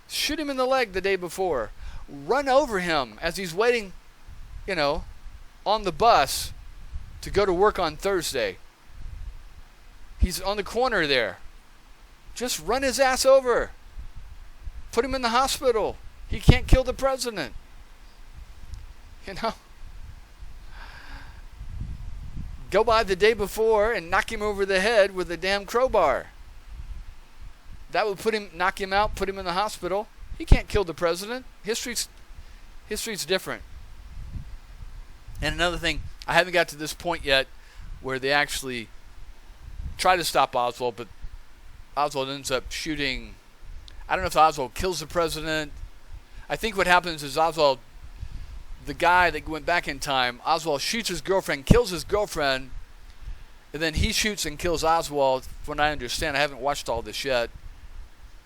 Shoot him in the leg the day before. Run over him as he's waiting, on the bus to go to work on Thursday. He's on the corner there. Just run his ass over. Put him in the hospital. He can't kill the president. Go by the day before and knock him over the head with a damn crowbar. That would knock him out, put him in the hospital. He can't kill the president. History's different. And another thing, I haven't got to this point yet where they actually try to stop Oswald, but Oswald ends up shooting. I don't know if Oswald kills the president. I think what happens is Oswald, the guy that went back in time, Oswald shoots his girlfriend, kills his girlfriend, and then he shoots and kills Oswald, from what I understand. I haven't watched all this yet.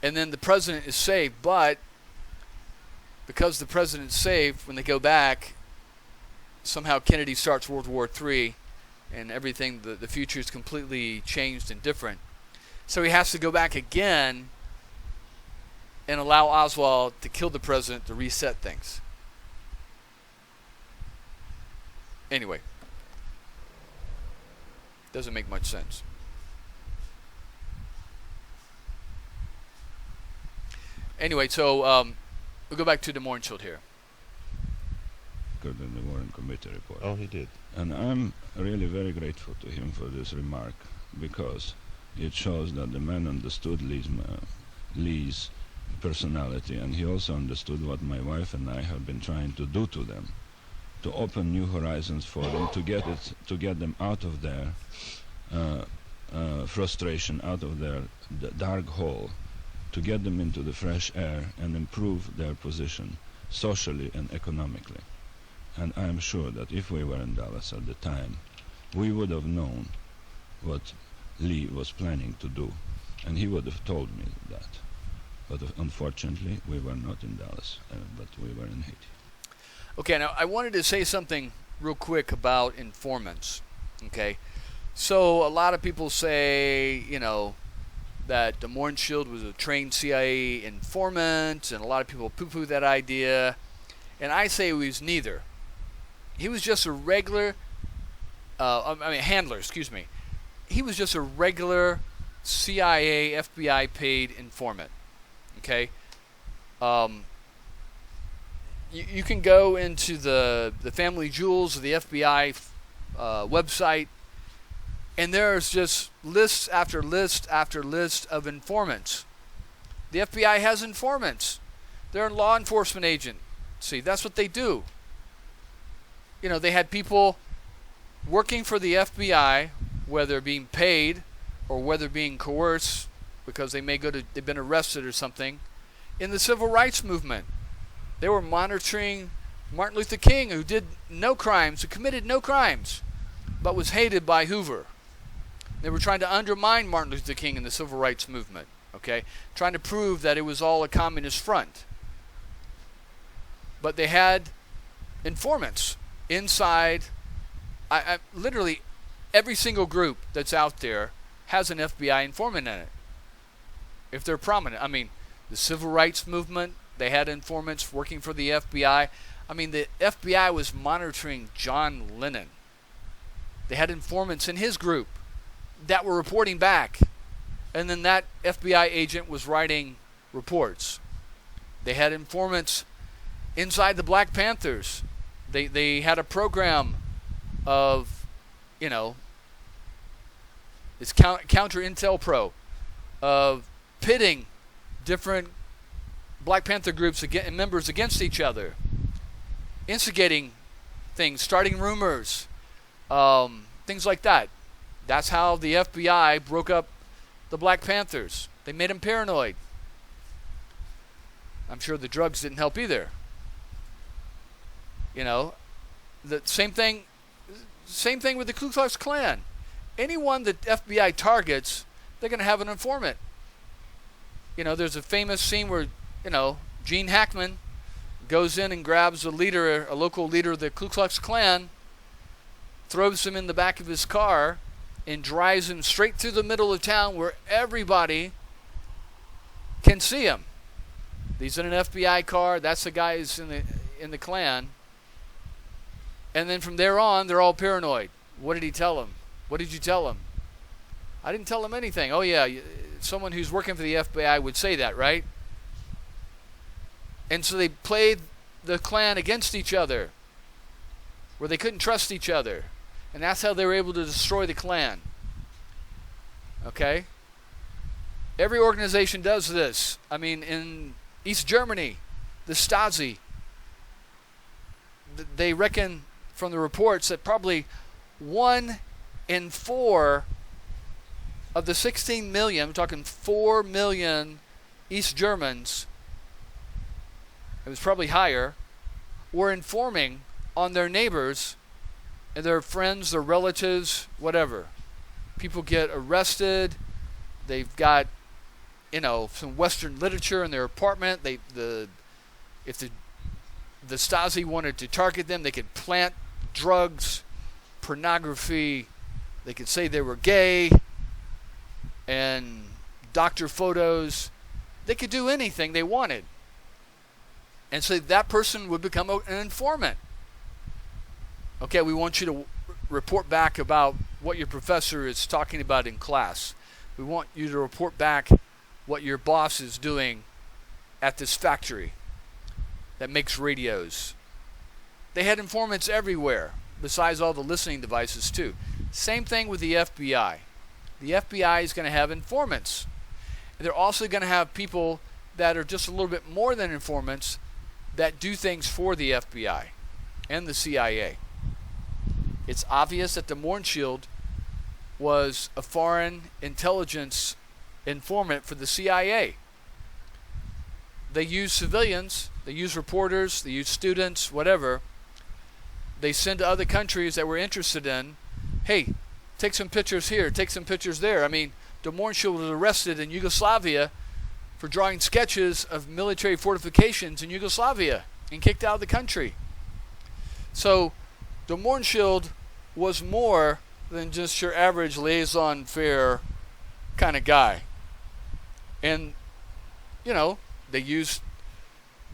And then the president is saved, but because the president's saved, when they go back, somehow Kennedy starts World War III, and everything, the future is completely changed and different. So he has to go back again and allow Oswald to kill the president to reset things. Anyway, doesn't make much sense. Anyway, so we'll go back to the Mornschild here. In the Warren Committee report. Oh, he did. And I'm really very grateful to him for this remark, because it shows that the man understood Lee's personality, and he also understood what my wife and I have been trying to do to them, to open new horizons for them, to get them out of their frustration, out of their dark hole, to get them into the fresh air and improve their position socially and economically. And I am sure that if we were in Dallas at the time, we would have known what Lee was planning to do, and he would have told me that. But unfortunately, we were not in Dallas, but we were in Haiti. Okay, now I wanted to say something real quick about informants. Okay, so a lot of people say, that the Mornschild was a trained CIA informant, and a lot of people poo-poo that idea, and I say he was neither. He was just a regular, handler, excuse me. He was just a regular CIA, FBI paid informant. Okay? You can go into the Family Jewels of the FBI website, and there's just list after list after list of informants. The FBI has informants. They're a law enforcement agent. See, that's what they do. They had people working for the FBI, whether being paid or whether being coerced because they've been arrested or something, in the civil rights movement. They were monitoring Martin Luther King, who did no crimes, who committed no crimes, but was hated by Hoover. They were trying to undermine Martin Luther King in the civil rights movement, okay? Trying to prove that it was all a communist front. But they had informants inside. I literally, every single group that's out there has an FBI informant in it, if they're prominent. The civil rights movement, they had informants working for the FBI. The FBI was monitoring John Lennon. They had informants in his group that were reporting back. And then that FBI agent was writing reports. They had informants inside the Black Panthers. They had a program of, it's Counter Intel Pro, of pitting different Black Panther groups and members against each other, instigating things, starting rumors, things like that. That's how the FBI broke up the Black Panthers. They made them paranoid. I'm sure the drugs didn't help either. The same thing with the Ku Klux Klan. Anyone that FBI targets, they're going to have an informant. There's a famous scene where, Gene Hackman goes in and grabs a local leader of the Ku Klux Klan, throws him in the back of his car, and drives him straight through the middle of town where everybody can see him. He's in an FBI car. That's the guy who's in the Klan. And then from there on, they're all paranoid. What did he tell him? What did you tell him? I didn't tell him anything. Oh, yeah, someone who's working for the FBI would say that, right? And so they played the Klan against each other, where they couldn't trust each other. And that's how they were able to destroy the Klan. Okay? Every organization does this. In East Germany, the Stasi, they reckon from the reports that probably 1 in 4 of the 16 million, I'm talking 4 million East Germans, it was probably higher, were informing on their neighbors and their friends, their relatives, whatever. People get arrested. They've got, some Western literature in their apartment. If the Stasi wanted to target them, they could plant drugs, pornography. They could say they were gay, and doctor photos. They could do anything they wanted. And so that person would become an informant. Okay, we want you to report back about what your professor is talking about in class. We want you to report back what your boss is doing at this factory that makes radios. They had informants everywhere, besides all the listening devices too. Same thing with the FBI. The FBI is going to have informants. And they're also going to have people that are just a little bit more than informants that do things for the FBI and the CIA. It's obvious that the Mornschild was a foreign intelligence informant for the CIA. they use civilians, they use reporters, they use students, whatever. They send to other countries that we're interested in, hey, take some pictures here, take some pictures there. I mean, de Mohrenschildt was arrested in Yugoslavia for drawing sketches of military fortifications in Yugoslavia and kicked out of the country. So de Mohrenschildt was more than just your average laissez-faire kind of guy. And, you know, they used,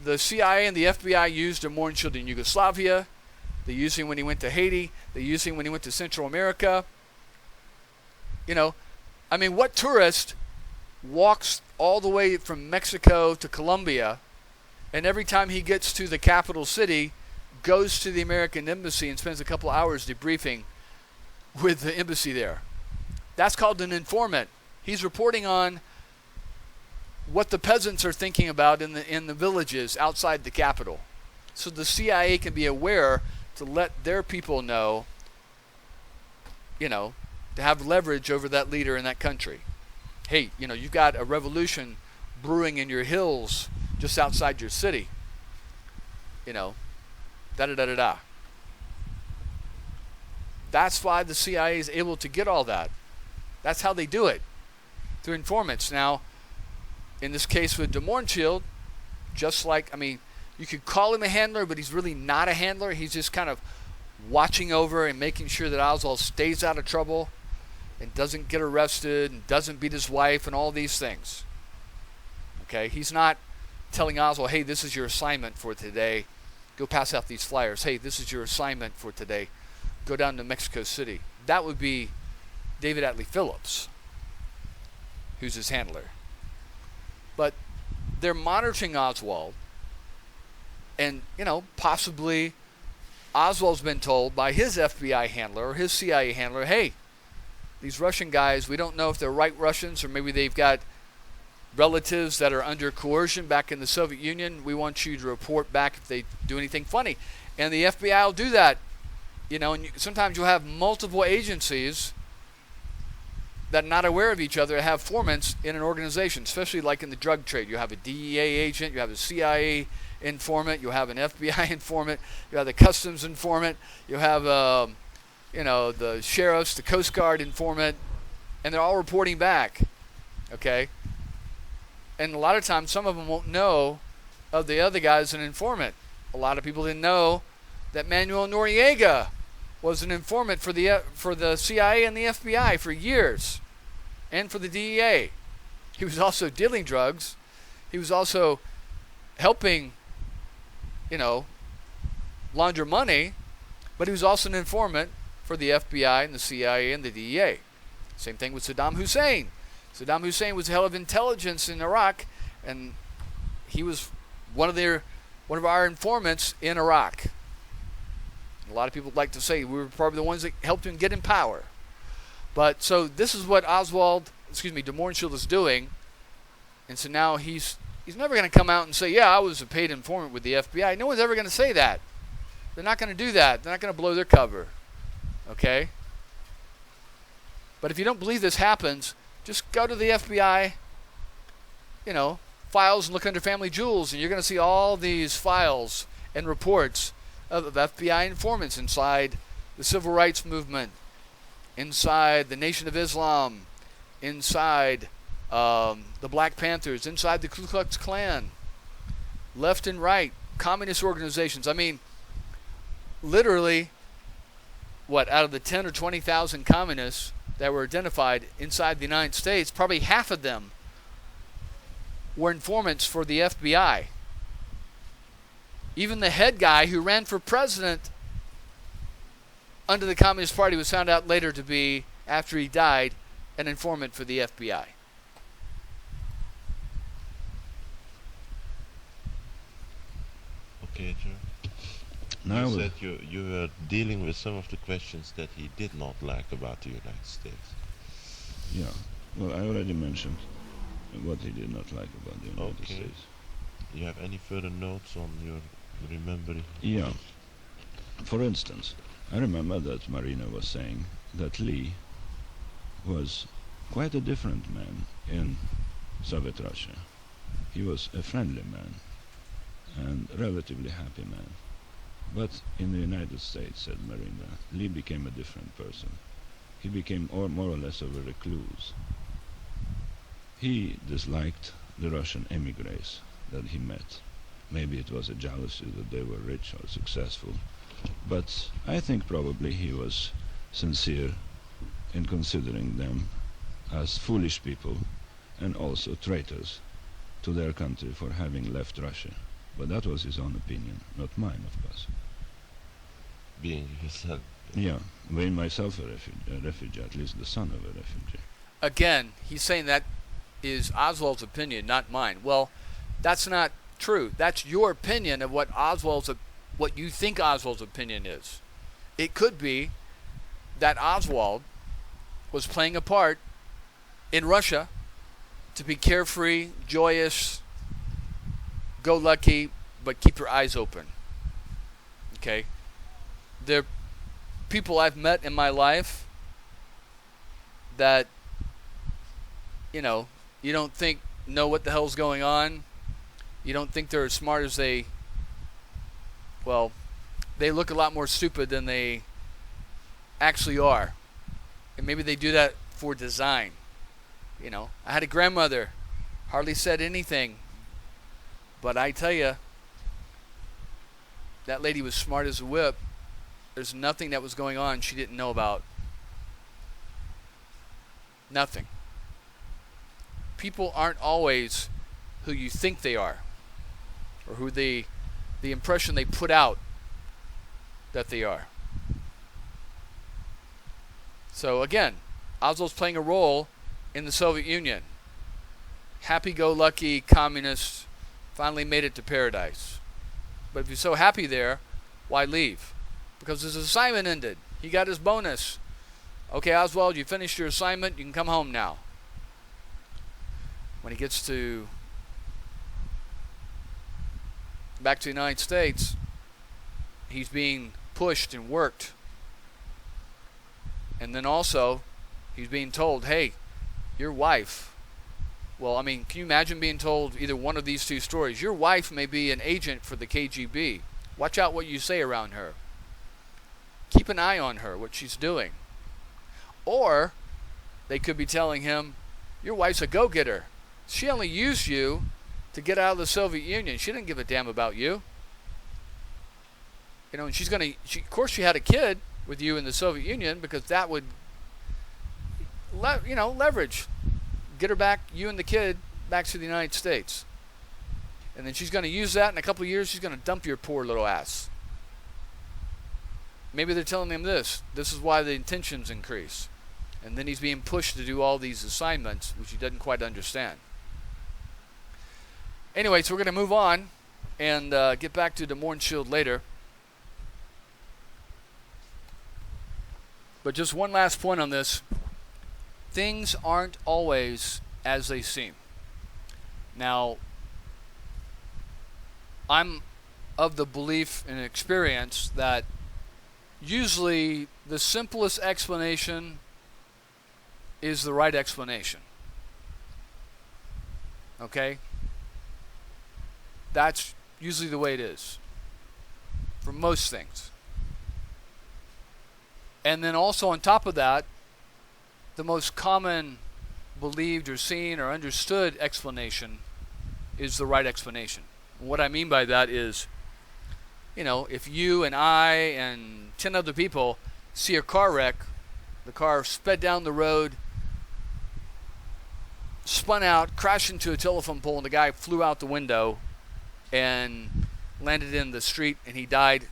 the CIA and the FBI used de Mohrenschildt in Yugoslavia. They used him when he went to Haiti. They used him when he went to Central America. You know, I mean, what tourist walks all the way from Mexico to Colombia, and every time he gets to the capital city, goes to the American embassy and spends a couple hours debriefing with the embassy there? That's called an informant. He's reporting on what the peasants are thinking about in the villages outside the capital. So the CIA can be aware to let their people know, you know, to have leverage over that leader in that country. Hey, you know, you've got a revolution brewing in your hills just outside your city. You know, da-da-da-da-da. That's why the CIA is able to get all that. That's how they do it, through informants. Now, in this case with de Mohrenschildt, just like, I mean, you could call him a handler, but he's really not a handler. He's just kind of watching over and making sure that Oswald stays out of trouble and doesn't get arrested and doesn't beat his wife and all these things. Okay, he's not telling Oswald, hey, this is your assignment for today. Go pass out these flyers. Hey, this is your assignment for today. Go down to Mexico City. That would be David Atlee Phillips, who's his handler. But they're monitoring Oswald, and, you know, possibly Oswald's been told by his FBI handler or his CIA handler, hey, these Russian guys, we don't know if they're right Russians or maybe they've got relatives that are under coercion back in the Soviet Union. We want you to report back if they do anything funny. And the FBI will do that. You know, and sometimes you'll have multiple agencies that are not aware of each other have informants in an organization, especially like in the drug trade. You have a DEA agent, you have a CIA informant, you have an FBI informant, you have the customs informant, you have you know, the sheriffs, the Coast Guard informant, and they're all reporting back. Okay? And a lot of times some of them won't know of the other guy as an informant. A lot of people didn't know that Manuel Noriega was an informant for the CIA and the FBI for years, and for the DEA. He was also dealing drugs. He was also helping, you know, launder money, but he was also an informant for the FBI and the CIA and the DEA. Same thing with Saddam Hussein. Saddam Hussein was the head of intelligence in Iraq, and he was one of our informants in Iraq. A lot of people like to say we were probably the ones that helped him get in power. But so this is what de Mohrenschildt is doing, and so now he's never going to come out and say, yeah, I was a paid informant with the FBI. No one's ever going to say that. They're not going to do that. They're not going to blow their cover. Okay? But if you don't believe this happens, just go to the FBI, you know, files and look under family jewels, and you're going to see all these files and reports of FBI informants inside the civil rights movement, inside the Nation of Islam, inside the Black Panthers, inside the Ku Klux Klan, left and right, communist organizations. I mean, literally, out of the 10 or 20,000 communists that were identified inside the United States, probably half of them were informants for the FBI. Even the head guy who ran for president under the Communist Party was found out later to be, after he died, an informant for the FBI. Okay, Joe. Now You said you were dealing with some of the questions that he did not like about the United States. yeah, well, I already mentioned what he did not like about the United Okay. States. Do you have any further notes on your remembering? Yeah. For instance, I remember that Marina was saying that Lee was quite a different man in Soviet Russia He was a friendly man and relatively happy man. But in the United States, said Marina, Lee became a different person. He became more or less of a recluse. He disliked the Russian emigres that he met. Maybe it was a jealousy that they were rich or successful, but I think probably he was sincere in considering them as foolish people and also traitors to their country for having left Russia. But that was his own opinion, not mine, of course. Being yourself. Yeah, being myself a refugee, at least the son of a refugee. Again, he's saying that is Oswald's opinion, not mine. Well, that's not true. That's your opinion of what you think Oswald's opinion is. It could be that Oswald was playing a part in Russia to be carefree, joyous, go lucky, but keep your eyes open. Okay? There are people I've met in my life that, you don't think know what the hell's going on. You don't think they're as smart as they look a lot more stupid than they actually are. And maybe they do that for design. I had a grandmother, hardly said anything, but I tell you, that lady was smart as a whip. There's nothing that was going on she didn't know about. Nothing. People aren't always who you think they are, or who the impression they put out that they are. So again, Oswald's playing a role in the Soviet Union. Happy-go-lucky communist, finally made it to paradise. But if you're so happy there, why leave? Because his assignment ended. He got his bonus. Okay, Oswald, you finished your assignment. You can come home now. When he gets back to the United States, he's being pushed and worked. And then also, he's being told, hey, your wife, can you imagine being told either one of these two stories? Your wife may be an agent for the KGB. Watch out what you say around her. Keep an eye on her, what she's doing. Or they could be telling him, your wife's a go-getter. She only used you to get out of the Soviet Union. She didn't give a damn about you. And of course she had a kid with you in the Soviet Union, because that would, leverage. Get her back, you and the kid, back to the United States. And then she's going to use that in a couple of years. She's going to dump your poor little ass. Maybe they're telling him this. This is why the tensions increase. And then he's being pushed to do all these assignments, which he doesn't quite understand. Anyway, so we're going to move on and get back to the Mornshield later. But just one last point on this. Things aren't always as they seem. Now, I'm of the belief and experience that usually the simplest explanation is the right explanation. Okay? That's usually the way it is for most things. And then also on top of that, the most common believed or seen or understood explanation is the right explanation. And what I mean by that is, if you and I and 10 other people see a car wreck, the car sped down the road, spun out, crashed into a telephone pole, and the guy flew out the window and landed in the street and he died.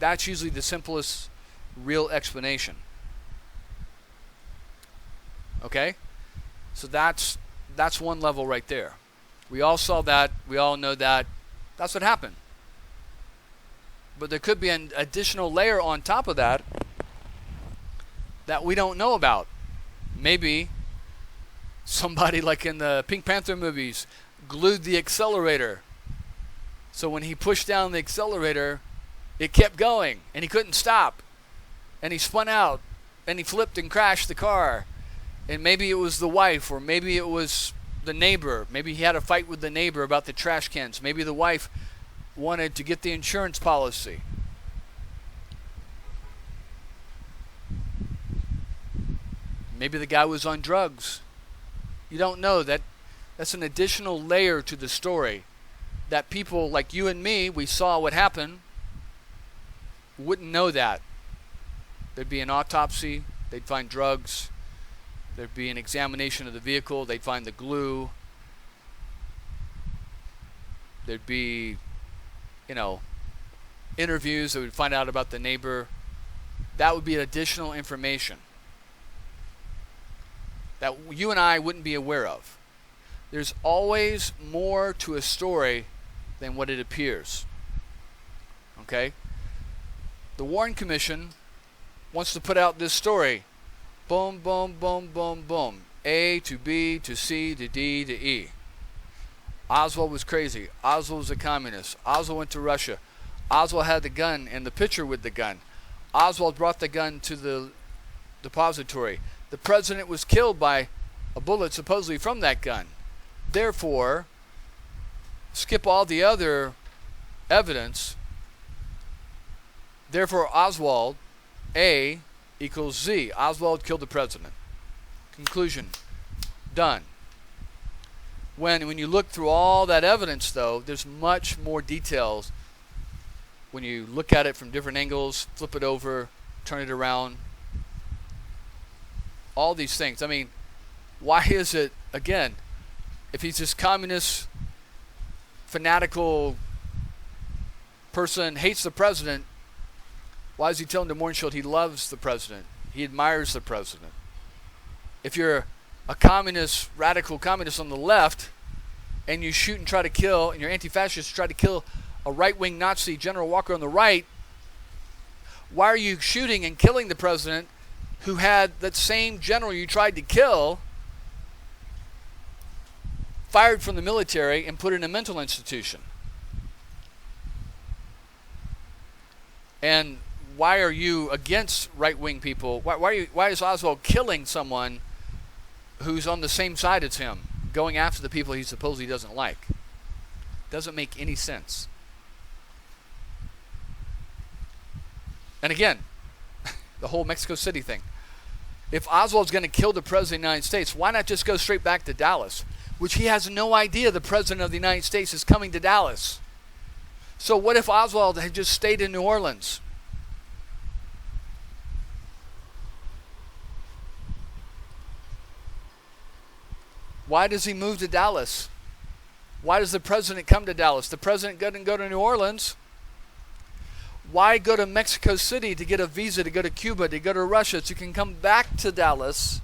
That's usually the simplest real explanation. Okay? So that's one level right there. We all saw that. We all know that. That's what happened. But there could be an additional layer on top of that that we don't know about. Maybe somebody, like in the Pink Panther movies, glued the accelerator. So when he pushed down the accelerator, it kept going and he couldn't stop. And he spun out and he flipped and crashed the car. And maybe it was the wife, or maybe it was the neighbor. Maybe he had a fight with the neighbor about the trash cans. Maybe the wife wanted to get the insurance policy. Maybe the guy was on drugs. You don't know. That's an additional layer to the story that people like you and me, we saw what happened, wouldn't know that. There'd be an autopsy. They'd find drugs. There'd be an examination of the vehicle. They'd find the glue. There'd be, interviews that would find out about the neighbor. That would be additional information that you and I wouldn't be aware of. There's always more to a story than what it appears. Okay? The Warren Commission wants to put out this story. Boom, boom, boom, boom, boom. A to B to C to D to E. Oswald was crazy. Oswald was a communist. Oswald went to Russia. Oswald had the gun and the picture with the gun. Oswald brought the gun to the depository. The president was killed by a bullet supposedly from that gun. Therefore, skip all the other evidence. Therefore, Oswald, A equals Z. Oswald killed the president. Conclusion. Done. When you look through all that evidence, though, there's much more details when you look at it from different angles, flip it over, turn it around. All these things. I mean, why is it, again, if he's this communist, fanatical person, hates the president, why is he telling the Morningshield he loves the president? He admires the president. If you're a communist, radical communist on the left, and you shoot and try to kill, and you're anti-fascist, try to kill a right-wing Nazi, General Walker on the right, why are you shooting and killing the president who had that same general you tried to kill fired from the military and put in a mental institution? And why are you against right-wing people? Why is Oswald killing someone who's on the same side as him, going after the people he supposedly doesn't like? Doesn't make any sense. And again, the whole Mexico City thing. If Oswald's going to kill the President of the United States, why not just go straight back to Dallas? Which he has no idea the President of the United States is coming to Dallas. So what if Oswald had just stayed in New Orleans? Why does he move to Dallas? Why does the President come to Dallas? The President doesn't go to New Orleans. Why go to Mexico City to get a visa, to go to Cuba, to go to Russia, so you can come back to Dallas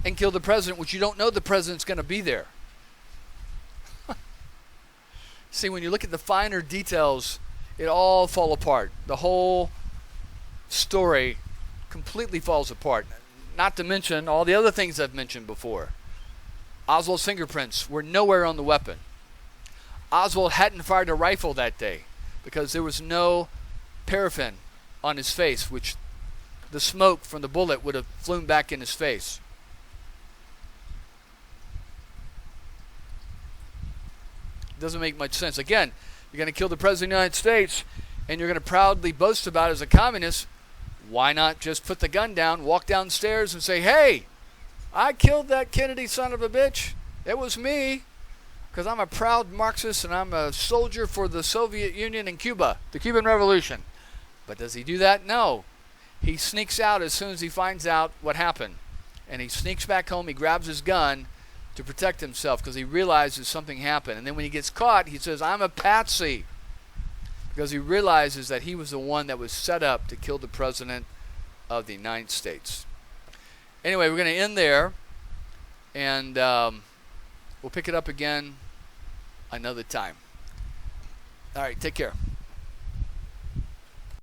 and kill the president, which you don't know the president's going to be there? See, when you look at the finer details, it all falls apart. The whole story completely falls apart. Not to mention all the other things I've mentioned before. Oswald's fingerprints were nowhere on the weapon. Oswald hadn't fired a rifle that day because there was no paraffin on his face, which the smoke from the bullet would have flown back in his face. Doesn't make much sense. Again, you're going to kill the President of the United States and you're going to proudly boast about it as a communist. Why not just put the gun down, walk downstairs and say, hey, I killed that Kennedy son of a bitch. It was me. Because I'm a proud Marxist and I'm a soldier for the Soviet Union and Cuba, the Cuban Revolution. But does he do that? No. He sneaks out as soon as he finds out what happened. And he sneaks back home, he grabs his gun to protect himself because he realizes something happened. And then when he gets caught, he says, I'm a patsy. Because he realizes that he was the one that was set up to kill the President of the United States. Anyway, we're going to end there. And we'll pick it up again another time. All right, take care.